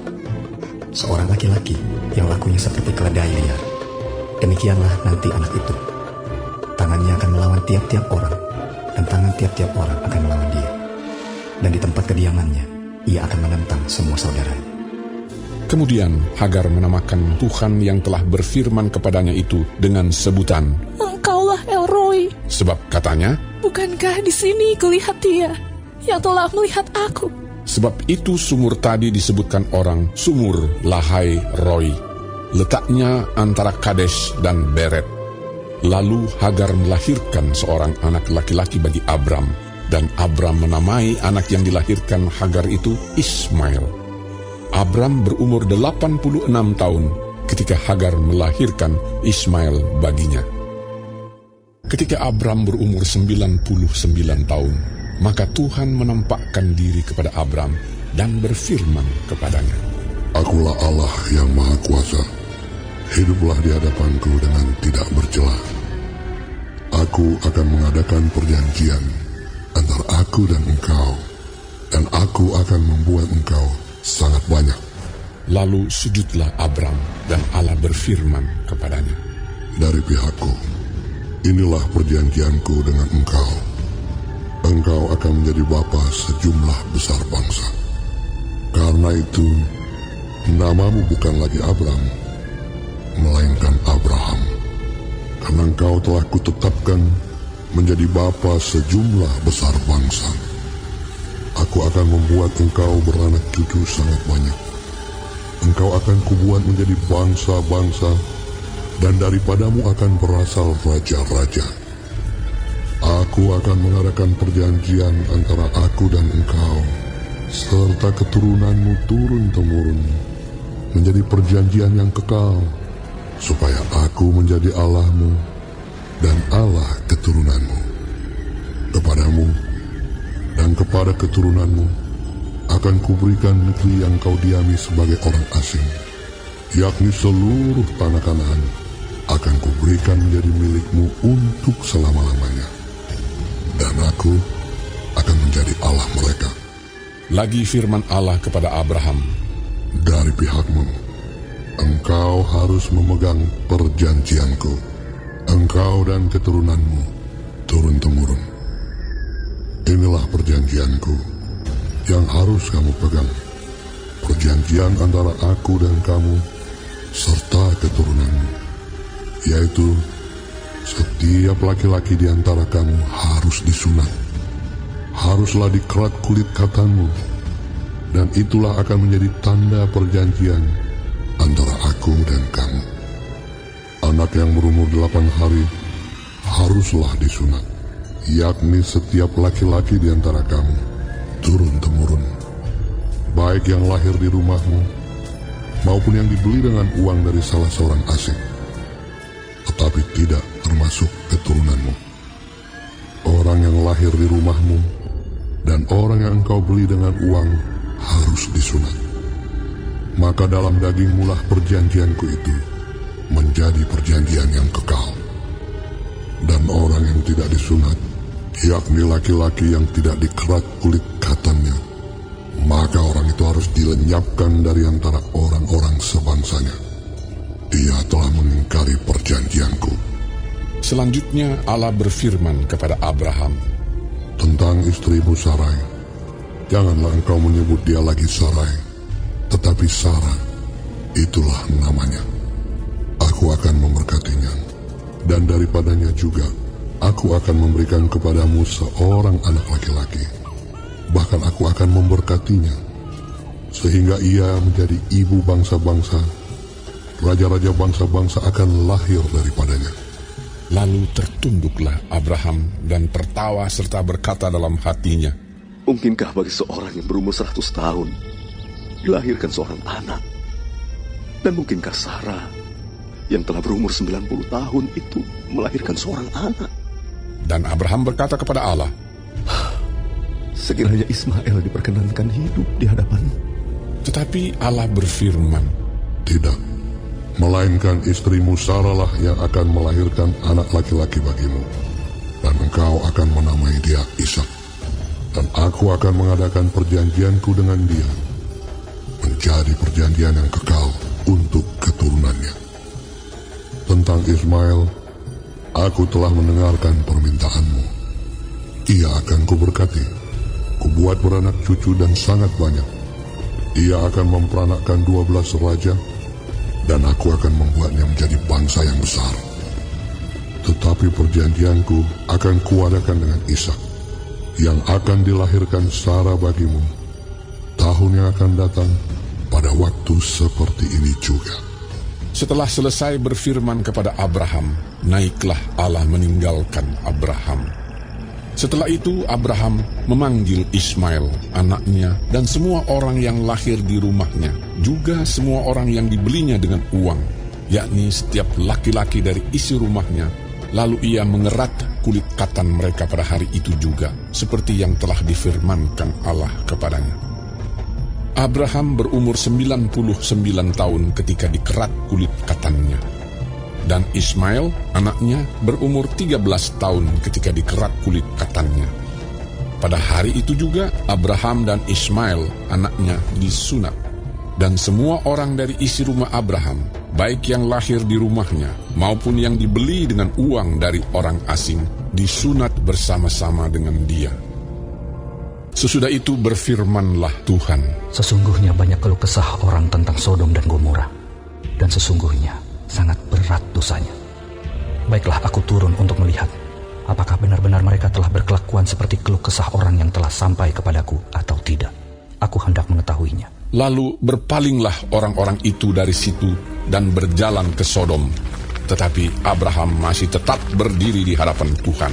Seorang laki-laki yang lakunya seperti keledai liar. Demikianlah nanti anak itu. Tangannya akan melawan tiap-tiap orang, dan tangan tiap-tiap orang akan melawan dia. Dan di tempat kediamannya, ia akan menentang semua saudaranya." Kemudian Hagar menamakan Tuhan yang telah berfirman kepadanya itu dengan sebutan, "Engkaulah El Roi." Sebab katanya, "Bukankah di sini kulihat dia yang telah melihat aku?" Sebab itu sumur tadi disebutkan orang Sumur Lahai Roi, letaknya antara Kades dan Beret. Lalu Hagar melahirkan seorang anak laki-laki bagi Abram, dan Abram menamai anak yang dilahirkan Hagar itu Ismail. Abram berumur 86 tahun ketika Hagar melahirkan Ismail baginya. Ketika Abram berumur 99 tahun, maka Tuhan menampakkan diri kepada Abram dan berfirman kepadanya, "Akulah Allah yang Maha Kuasa. Hiduplah di hadapanku dengan tidak bercela. Aku akan mengadakan perjanjian antara aku dan engkau, dan aku akan membuat engkau sangat banyak." Lalu sujudlah Abram, dan Allah berfirman kepadanya, "Dari pihakku, inilah perjanjianku dengan engkau. Engkau akan menjadi bapa sejumlah besar bangsa. Karena itu, namamu bukan lagi Abram, melainkan Abraham. Karena engkau telah kutetapkan menjadi bapa sejumlah besar bangsa. Aku akan membuat engkau beranak cucu sangat banyak. Engkau akan kubuat menjadi bangsa-bangsa, dan daripadamu akan berasal raja-raja. Aku akan mengadakan perjanjian antara aku dan engkau, serta keturunanmu turun-temurun, menjadi perjanjian yang kekal, supaya aku menjadi Allahmu dan Allah keturunanmu. Kepadamu dan kepada keturunanmu akan kuberikan negeri yang kau diami sebagai orang asing, yakni seluruh tanah Kanaan akan kuberikan menjadi milikmu untuk selama-lamanya. Dan aku akan menjadi Allah mereka." Lagi firman Allah kepada Abraham, "Dari pihakmu, engkau harus memegang perjanjianku, engkau dan keturunanmu turun-temurun. Inilah perjanjianku yang harus kamu pegang, perjanjian antara aku dan kamu serta keturunanmu, yaitu setiap laki-laki di antara kamu harus disunat, haruslah dikerat kulit katanmu, dan itulah akan menjadi tanda perjanjian antara aku aku dan kamu. Anak yang berumur 8 hari haruslah disunat, yakni setiap laki-laki di antara kamu, turun-temurun, baik yang lahir di rumahmu, maupun yang dibeli dengan uang dari salah seorang asing, tetapi tidak termasuk keturunanmu. Orang yang lahir di rumahmu dan orang yang engkau beli dengan uang harus disunat. Maka dalam dagingmu lah perjanjianku itu menjadi perjanjian yang kekal. Dan orang yang tidak disunat, yakni laki-laki yang tidak dikerat kulit katannya, maka orang itu harus dilenyapkan dari antara orang-orang sebangsanya. Dia telah mengingkari perjanjianku. Selanjutnya Allah berfirman kepada Abraham, tentang istrimu Sarai, janganlah engkau menyebut dia lagi Sarai, tetapi Sarah, itulah namanya. Aku akan memberkatinya, dan daripadanya juga aku akan memberikan kepadamu seorang anak laki-laki. Bahkan aku akan memberkatinya, sehingga ia menjadi ibu bangsa-bangsa. Raja-raja bangsa-bangsa akan lahir daripadanya. Lalu tertunduklah Abraham dan tertawa serta berkata dalam hatinya, mungkinkah bagi seorang yang berumur 100 tahun dilahirkan seorang anak? Dan mungkinkah Sarah yang telah berumur 90 tahun itu melahirkan seorang anak? Dan Abraham berkata kepada Allah, sekiranya Ismail diperkenankan hidup di hadapan-Mu. Tetapi Allah berfirman, tidak, melainkan istrimu Sarah lah yang akan melahirkan anak laki-laki bagimu, dan engkau akan menamai dia Ishak. Dan aku akan mengadakan perjanjianku dengan dia, menjadi perjanjian yang kekal untuk keturunannya. Tentang Ismail, aku telah mendengarkan permintaanmu. Ia akan kuberkati, kubuat beranak cucu dan sangat banyak. Ia akan memperanakkan 12 raja, dan aku akan membuatnya menjadi bangsa yang besar. Tetapi perjanjianku akan kuadakan dengan Ishak, yang akan dilahirkan Sarah bagimu tahun yang akan datang pada waktu seperti ini juga. Setelah selesai berfirman kepada Abraham, naiklah Allah meninggalkan Abraham. Setelah itu Abraham memanggil Ismail, anaknya, dan semua orang yang lahir di rumahnya, juga semua orang yang dibelinya dengan uang, yakni setiap laki-laki dari isi rumahnya. Lalu ia mengerat kulit katan mereka pada hari itu juga, seperti yang telah difirmankan Allah kepadanya. Abraham berumur 99 tahun ketika dikerat kulit katannya. Dan Ismail, anaknya, berumur 13 tahun ketika dikerat kulit katannya. Pada hari itu juga Abraham dan Ismail, anaknya, disunat. Dan semua orang dari isi rumah Abraham, baik yang lahir di rumahnya maupun yang dibeli dengan uang dari orang asing, disunat bersama-sama dengan dia. Sesudah itu berfirmanlah Tuhan, sesungguhnya banyak keluh kesah orang tentang Sodom dan Gomora, dan sesungguhnya sangat berat dosanya. Baiklah, aku turun untuk melihat apakah benar-benar mereka telah berkelakuan seperti keluh kesah orang yang telah sampai kepadaku atau tidak. Aku hendak mengetahuinya. Lalu berpalinglah orang-orang itu dari situ dan berjalan ke Sodom. Tetapi Abraham masih tetap berdiri di hadapan Tuhan.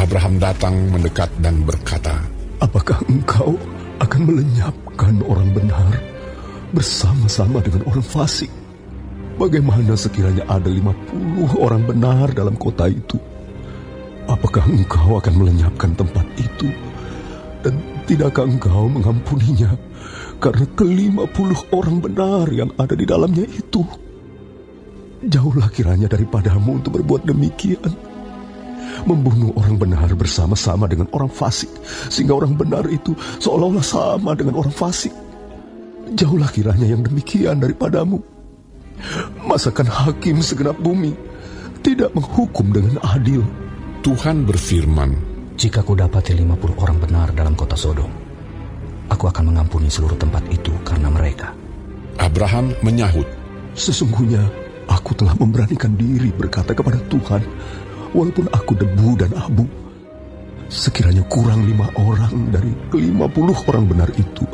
Abraham datang mendekat dan berkata, apakah engkau akan melenyapkan orang benar bersama-sama dengan orang fasik? Bagaimana sekiranya ada 50 orang benar dalam kota itu? Apakah engkau akan melenyapkan tempat itu? Dan tidakkah engkau mengampuninya karena ke-50 orang benar yang ada di dalamnya itu? Jauhlah kiranya daripadamu untuk berbuat demikian, membunuh orang benar bersama-sama dengan orang fasik, sehingga orang benar itu seolah-olah sama dengan orang fasik. Jauhlah kiranya yang demikian daripadamu. Masakan hakim segenap bumi tidak menghukum dengan adil? Tuhan berfirman, jika ku dapati 50 orang benar dalam kota Sodom, aku akan mengampuni seluruh tempat itu karena mereka. Abraham menyahut, sesungguhnya aku telah memberanikan diri berkata kepada Tuhan, walaupun aku debu dan abu, sekiranya kurang 5 orang dari 50 orang benar itu,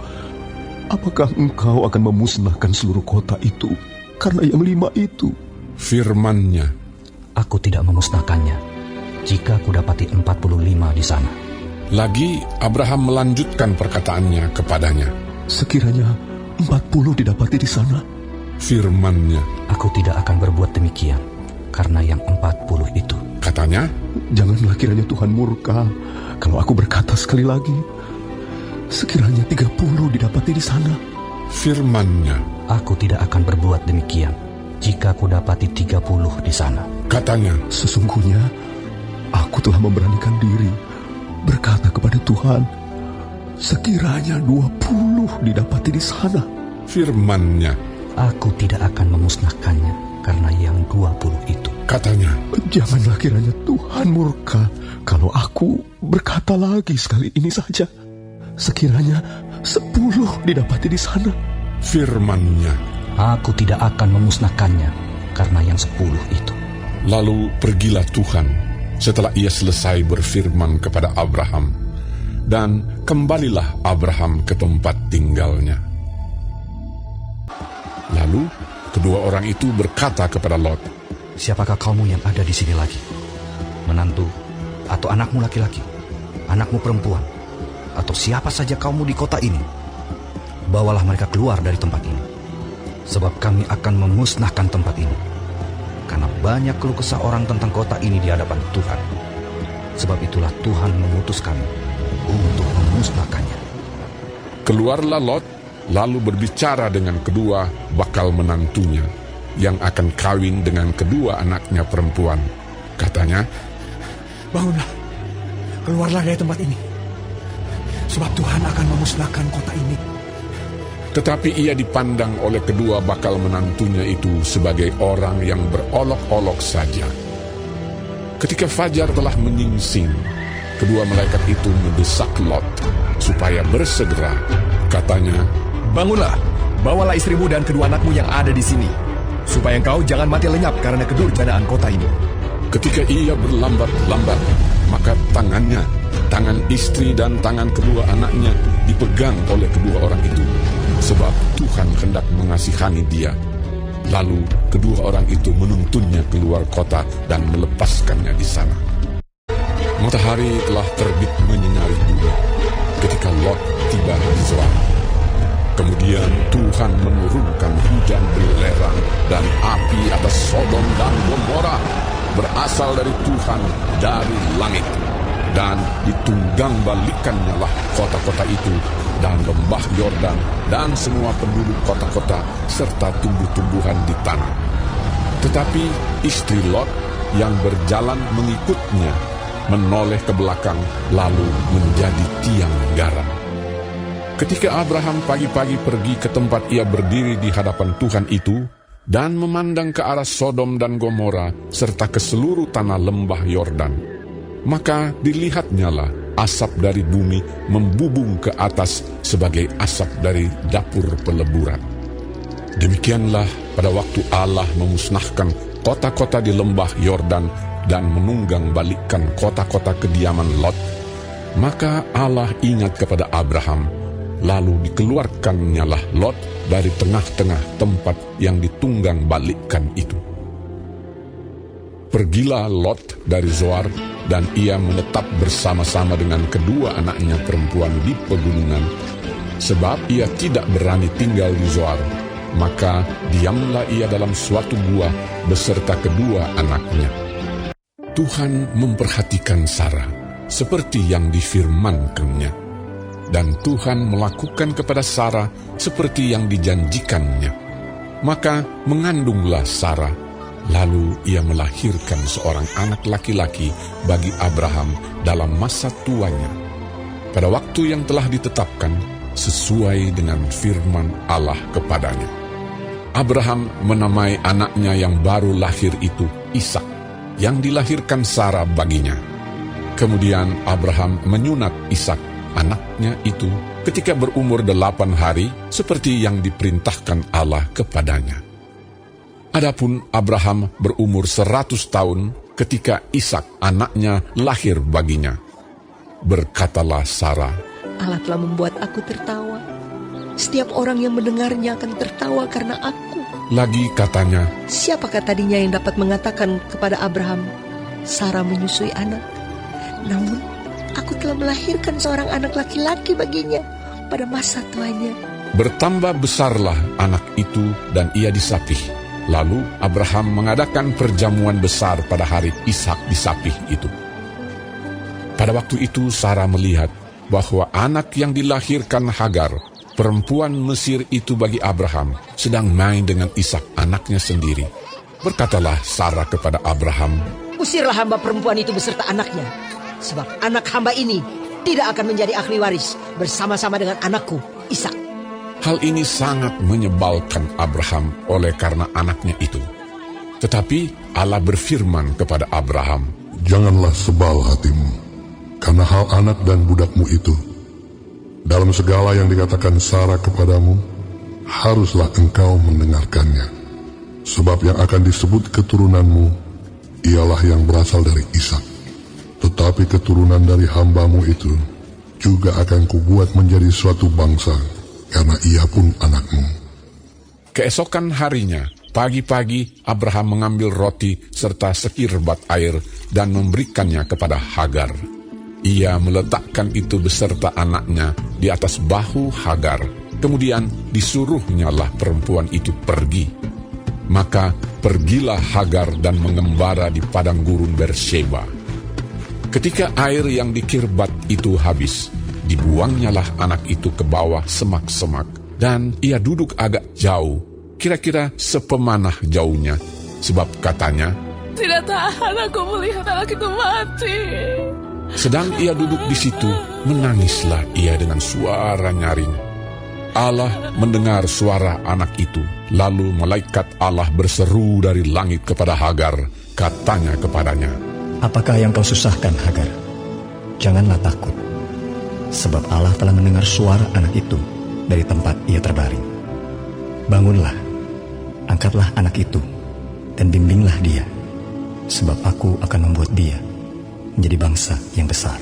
apakah engkau akan memusnahkan seluruh kota itu karena yang 5 itu. Firman-Nya, Aku tidak memusnahkannya jika kudapati 45 di sana. lagi Abraham melanjutkan perkataannya kepadanya. Sekiranya 40 didapati di sana. Firman-Nya, Aku tidak akan berbuat demikian karena yang 40 itu. Katanya, janganlah kiranya Tuhan murka kalau aku berkata sekali lagi. Sekiranya 30 didapati di sana. Firman-Nya, Aku tidak akan berbuat demikian jika kudapati 30 di sana. Katanya, sesungguhnya aku telah memberanikan diri berkata kepada Tuhan, sekiranya 20 didapati di sana. Firman-Nya, Aku tidak akan memusnahkannya karena yang 20 itu. Katanya, janganlah kiranya Tuhan murka kalau aku berkata lagi sekali ini saja. Sekiranya 10 didapati di sana. Firman-Nya, Aku tidak akan memusnahkannya karena yang 10 itu. Lalu pergilah Tuhan setelah ia selesai berfirman kepada Abraham, dan kembalilah Abraham ke tempat tinggalnya. Lalu kedua orang itu berkata kepada Lot, Siapakah kamu yang ada di sini lagi? Menantu atau anakmu laki-laki, anakmu perempuan, atau siapa saja kamu di kota ini? Bawalah mereka keluar dari tempat ini, sebab kami akan memusnahkan tempat ini. Karena banyak keluh kesah orang tentang kota ini di hadapan Tuhan. Sebab itulah Tuhan mengutus kami untuk memusnahkannya. Keluarlah Lot, lalu berbicara dengan kedua bakal menantunya, yang akan kawin dengan kedua anaknya perempuan. Katanya, Bangunlah, keluarlah dari tempat ini, sebab Tuhan akan memusnahkan kota ini. Tetapi ia dipandang oleh kedua bakal menantunya itu sebagai orang yang berolok-olok saja. Ketika fajar telah menyingsing, kedua malaikat itu mendesak Lot supaya bersegera. Katanya, Bangunlah, bawalah istrimu dan kedua anakmu yang ada di sini, supaya engkau jangan mati lenyap karena kedurjanaan kota ini. Ketika ia berlambat-lambat, maka tangannya, tangan istri dan tangan kedua anaknya dipegang oleh kedua orang itu, sebab Tuhan hendak mengasihani dia. Lalu kedua orang itu menuntunnya keluar kota dan melepaskannya di sana. Matahari telah terbit menyinari bumi ketika Lot tiba di Zoar. Kemudian Tuhan menurunkan hujan belerang dan api atas Sodom dan Gomora, berasal dari Tuhan dari langit. Dan ditunggangbalikannya lah kota-kota itu dan lembah Yordan dan semua penduduk kota-kota serta tumbuh-tumbuhan di tanah. Tetapi istri Lot yang berjalan mengikutnya menoleh ke belakang lalu menjadi tiang garam. Ketika Abraham pagi-pagi pergi ke tempat ia berdiri di hadapan Tuhan itu dan memandang ke arah Sodom dan Gomora serta ke seluruh tanah lembah Yordan, maka dilihatnyalah asap dari bumi membubung ke atas sebagai asap dari dapur peleburan. Demikianlah pada waktu Allah memusnahkan kota-kota di lembah Yordan dan menunggang balikkan kota-kota kediaman Lot, maka Allah ingat kepada Abraham, lalu dikeluarkannyalah Lot dari tengah-tengah tempat yang ditunggang balikkan itu. Pergilah Lot dari Zoar, dan ia menetap bersama-sama dengan kedua anaknya perempuan di pegunungan, sebab ia tidak berani tinggal di Zoar. Maka diamlah ia dalam suatu gua beserta kedua anaknya. Tuhan memperhatikan Sarah seperti yang difirmankannya, dan Tuhan melakukan kepada Sarah seperti yang dijanjikannya. Maka mengandunglah Sarah, lalu ia melahirkan seorang anak laki-laki bagi Abraham dalam masa tuanya, pada waktu yang telah ditetapkan sesuai dengan firman Allah kepadanya. Abraham menamai anaknya yang baru lahir itu Ishak, yang dilahirkan Sarah baginya. Kemudian Abraham menyunat Ishak, anaknya itu, ketika berumur 8 hari, seperti yang diperintahkan Allah kepadanya. Adapun Abraham berumur 100 tahun ketika Ishak anaknya lahir baginya. Berkatalah Sarah, Allah telah membuat aku tertawa. Setiap orang yang mendengarnya akan tertawa karena aku. Lagi katanya, Siapakah tadinya yang dapat mengatakan kepada Abraham, Sarah menyusui anak? Namun, aku telah melahirkan seorang anak laki-laki baginya pada masa tuanya. Bertambah besarlah anak itu dan ia disapih. Lalu Abraham mengadakan perjamuan besar pada hari Ishak disapih itu. Pada waktu itu Sarah melihat bahwa anak yang dilahirkan Hagar, perempuan Mesir itu bagi Abraham, sedang main dengan Ishak anaknya sendiri. Berkatalah Sarah kepada Abraham, Usirlah hamba perempuan itu beserta anaknya, sebab anak hamba ini tidak akan menjadi ahli waris bersama-sama dengan anakku, Ishak. Hal ini sangat menyebalkan Abraham oleh karena anaknya itu. Tetapi Allah berfirman kepada Abraham, Janganlah sebal hatimu, karena hal anak dan budakmu itu. Dalam segala yang dikatakan Sarah kepadamu, haruslah engkau mendengarkannya. Sebab yang akan disebut keturunanmu, ialah yang berasal dari Ishak. Tetapi keturunan dari hambamu itu, juga akan kubuat menjadi suatu bangsa, karena ia pun anakmu. Keesokan harinya, pagi-pagi Abraham mengambil roti serta sekirbat air dan memberikannya kepada Hagar. Ia meletakkan itu beserta anaknya di atas bahu Hagar. Kemudian disuruhnyalah perempuan itu pergi. Maka pergilah Hagar dan mengembara di padang gurun Beersheba. Ketika air yang dikirbat itu habis, dibuangnyalah anak itu ke bawah semak-semak, dan ia duduk agak jauh, kira-kira sepemanah jauhnya, sebab katanya, Tidak tahan aku melihat anak itu mati. Sedang ia duduk di situ, menangislah ia dengan suara nyaring. Allah mendengar suara anak itu, lalu malaikat Allah berseru dari langit kepada Hagar, katanya kepadanya, Apakah yang kau susahkan, Hagar? Janganlah takut. Sebab Allah telah mendengar suara anak itu dari tempat ia terbaring. Bangunlah, angkatlah anak itu, dan bimbinglah dia, sebab aku akan membuat dia menjadi bangsa yang besar.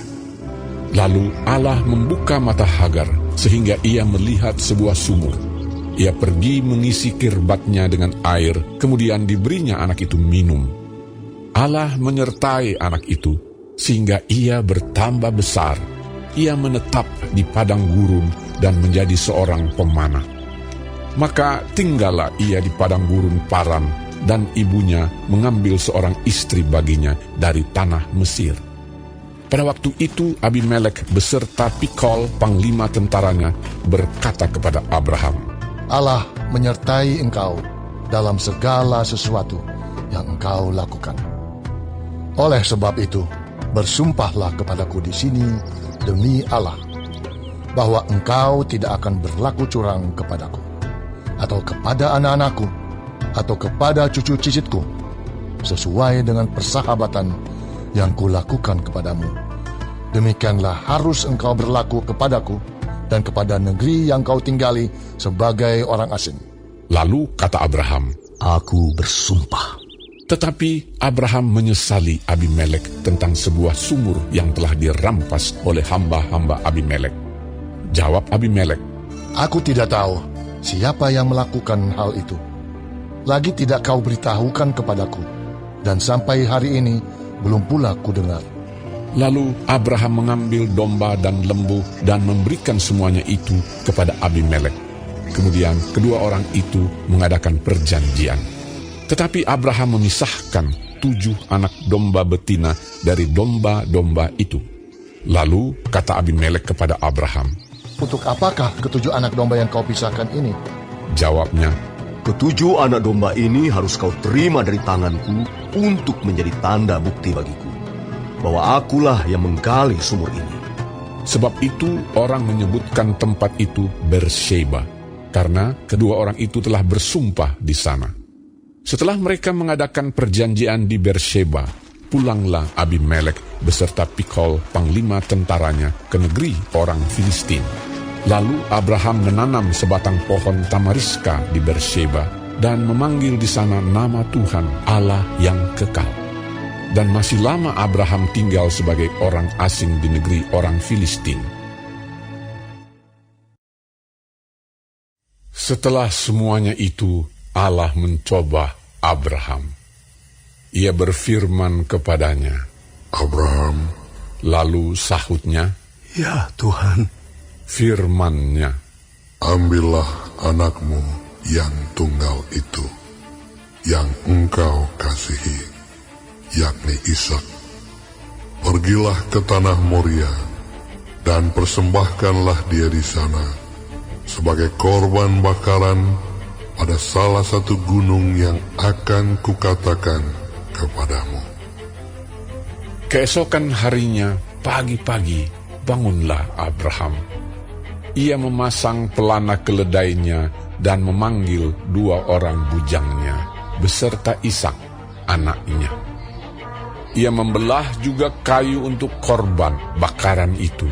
Lalu Allah membuka mata Hagar, sehingga ia melihat sebuah sumur. Ia pergi mengisi kirbatnya dengan air, kemudian diberinya anak itu minum. Allah menyertai anak itu, sehingga ia bertambah besar. Ia menetap di padang gurun dan menjadi seorang pemanah. Maka tinggallah ia di padang gurun Paran, dan ibunya mengambil seorang istri baginya dari tanah Mesir. Pada waktu itu Abimelek beserta Pikol, panglima tentaranya, berkata kepada Abraham, Allah menyertai engkau dalam segala sesuatu yang engkau lakukan. Oleh sebab itu, bersumpahlah kepadaku di sini demi Allah, bahwa engkau tidak akan berlaku curang kepadaku, atau kepada anak-anakku, atau kepada cucu cicitku, sesuai dengan persahabatan yang kulakukan kepadamu. Demikianlah harus engkau berlaku kepadaku dan kepada negeri yang kau tinggali sebagai orang asing. Lalu kata Abraham, Aku bersumpah. Tetapi Abraham menyesali Abimelek tentang sebuah sumur yang telah dirampas oleh hamba-hamba Abimelek. Jawab Abimelek, Aku tidak tahu siapa yang melakukan hal itu. Lagi tidak kau beritahukan kepadaku, dan sampai hari ini belum pula ku dengar. Lalu Abraham mengambil domba dan lembu dan memberikan semuanya itu kepada Abimelek. Kemudian kedua orang itu mengadakan perjanjian. Tetapi Abraham memisahkan 7 anak domba betina dari domba-domba itu. Lalu kata Abimelek kepada Abraham, Untuk apakah ke-7 anak domba yang kau pisahkan ini? Jawabnya, Ke-7 anak domba ini harus kau terima dari tanganku untuk menjadi tanda bukti bagiku, bahwa akulah yang menggali sumur ini. Sebab itu orang menyebutkan tempat itu Beersheba, karena kedua orang itu telah bersumpah di sana. Setelah mereka mengadakan perjanjian di Beersheba, pulanglah Abimelek beserta Pikol, panglima tentaranya, ke negeri orang Filistin. Lalu Abraham menanam sebatang pohon tamariska di Beersheba dan memanggil di sana nama Tuhan Allah yang kekal. Dan masih lama Abraham tinggal sebagai orang asing di negeri orang Filistin. Setelah semuanya itu, Allah mencoba Abraham. Ia berfirman kepadanya, Abraham. Lalu sahutnya, Ya Tuhan. Firman-Nya, Ambillah anakmu yang tunggal itu, yang engkau kasihi, yakni Ishak. Pergilah ke tanah Moria, dan persembahkanlah dia di sana, sebagai korban bakaran pada salah satu gunung yang akan kukatakan kepadamu. Keesokan harinya, pagi-pagi, bangunlah Abraham. Ia memasang pelana keledainya dan memanggil 2 orang bujangnya, beserta Ishak, anaknya. Ia membelah juga kayu untuk korban bakaran itu.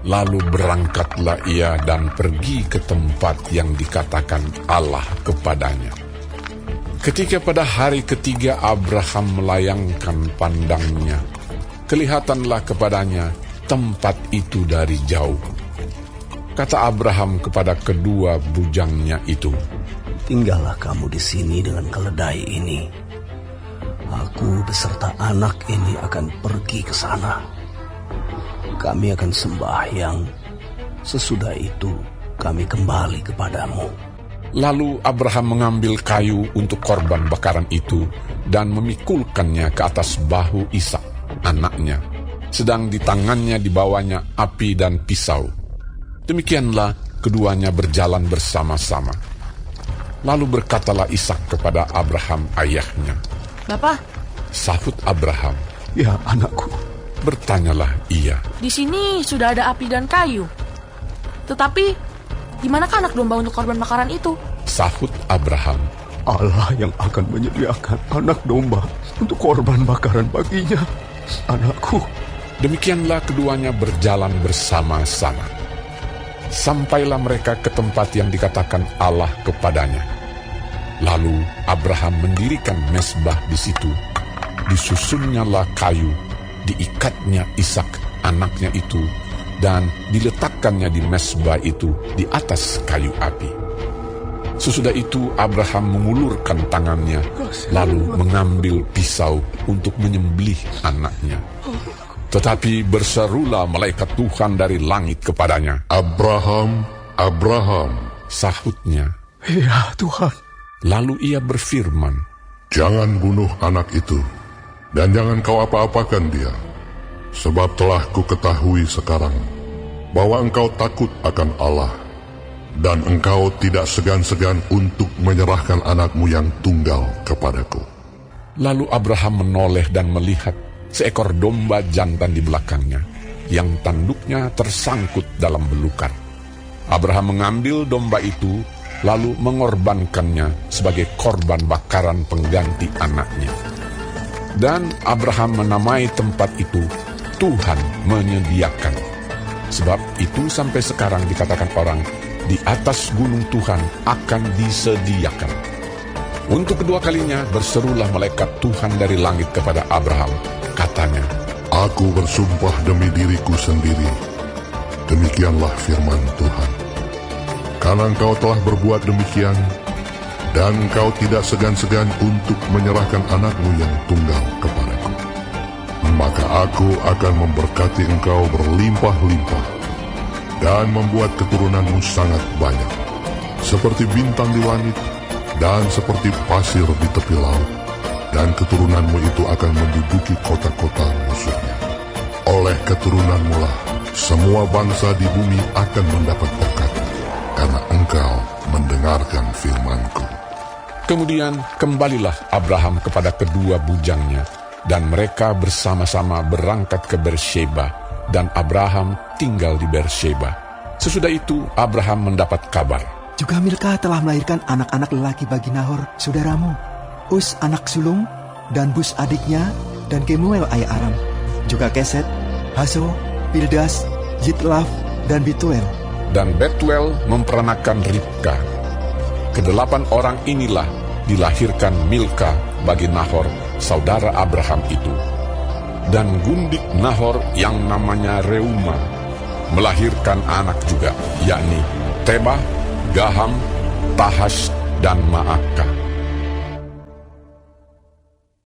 Lalu berangkatlah ia dan pergi ke tempat yang dikatakan Allah kepadanya. Ketika pada hari ketiga Abraham melayangkan pandangnya, kelihatanlah kepadanya tempat itu dari jauh. Kata Abraham kepada kedua bujangnya itu, Tinggallah kamu di sini dengan keledai ini. Aku beserta anak ini akan pergi ke sana. Kami akan sembahyang. Sesudah itu kami kembali kepadamu. Lalu Abraham mengambil kayu untuk korban bakaran itu dan memikulkannya ke atas bahu Ishak, anaknya, sedang di tangannya dibawanya api dan pisau. Demikianlah keduanya berjalan bersama-sama. Lalu berkatalah Ishak kepada Abraham ayahnya, Bapak, sahut Abraham, Ya anakku. Bertanyalah ia, di sini sudah ada api dan kayu. Tetapi, di manakah anak domba untuk korban bakaran itu? Sahut Abraham, Allah yang akan menyediakan anak domba untuk korban bakaran baginya, anakku. Demikianlah keduanya berjalan bersama-sama. Sampailah mereka ke tempat yang dikatakan Allah kepadanya. Lalu Abraham mendirikan mezbah di situ. Disusunnyalah kayu, diikatnya Ishak anaknya itu, dan diletakkannya di mezbah itu di atas kayu api. Sesudah itu Abraham mengulurkan tangannya, lalu mengambil pisau untuk menyembelih anaknya. Tetapi berserulah malaikat Tuhan dari langit kepadanya, Abraham, Abraham. Sahutnya, Ya Tuhan. Lalu ia berfirman, Jangan bunuh anak itu, dan jangan kau apa-apakan dia, sebab telah kuketahui sekarang bahwa engkau takut akan Allah, dan engkau tidak segan-segan untuk menyerahkan anakmu yang tunggal kepadaku. Lalu Abraham menoleh dan melihat seekor domba jantan di belakangnya, yang tanduknya tersangkut dalam belukar. Abraham mengambil domba itu, lalu mengorbankannya sebagai korban bakaran pengganti anaknya. Dan Abraham menamai tempat itu Tuhan menyediakan. Sebab itu sampai sekarang dikatakan orang, di atas gunung Tuhan akan disediakan. Untuk kedua kalinya berserulah malaikat Tuhan dari langit kepada Abraham. Katanya, Aku bersumpah demi diriku sendiri, demikianlah firman Tuhan. Karena engkau telah berbuat demikian, dan engkau tidak segan-segan untuk menyerahkan anakmu yang tunggal kepadaku, maka aku akan memberkati engkau berlimpah-limpah, dan membuat keturunanmu sangat banyak, seperti bintang di langit, dan seperti pasir di tepi laut, dan keturunanmu itu akan menduduki kota-kota musuhnya. Oleh keturunanmu lah semua bangsa di bumi akan mendapat berkat, karena engkau mendengarkan firman-Ku. Kemudian kembalilah Abraham kepada kedua bujangnya, dan mereka bersama-sama berangkat ke Beersheba, dan Abraham tinggal di Beersheba. Sesudah itu Abraham mendapat kabar, Juga Milka telah melahirkan anak-anak lelaki bagi Nahor, saudaramu, Us anak sulung, dan Bus adiknya, dan Kemuel ayah Aram, juga Keset, Hazo, Pildas, Yitlaf, dan Bituel. Dan Betuel memperanakan Ribka. Kedelapan orang inilah dilahirkan Milka bagi Nahor, saudara Abraham itu. Dan gundik Nahor yang namanya Reuma melahirkan anak juga, yakni Tebah, Gaham, Tahash, dan Maakah.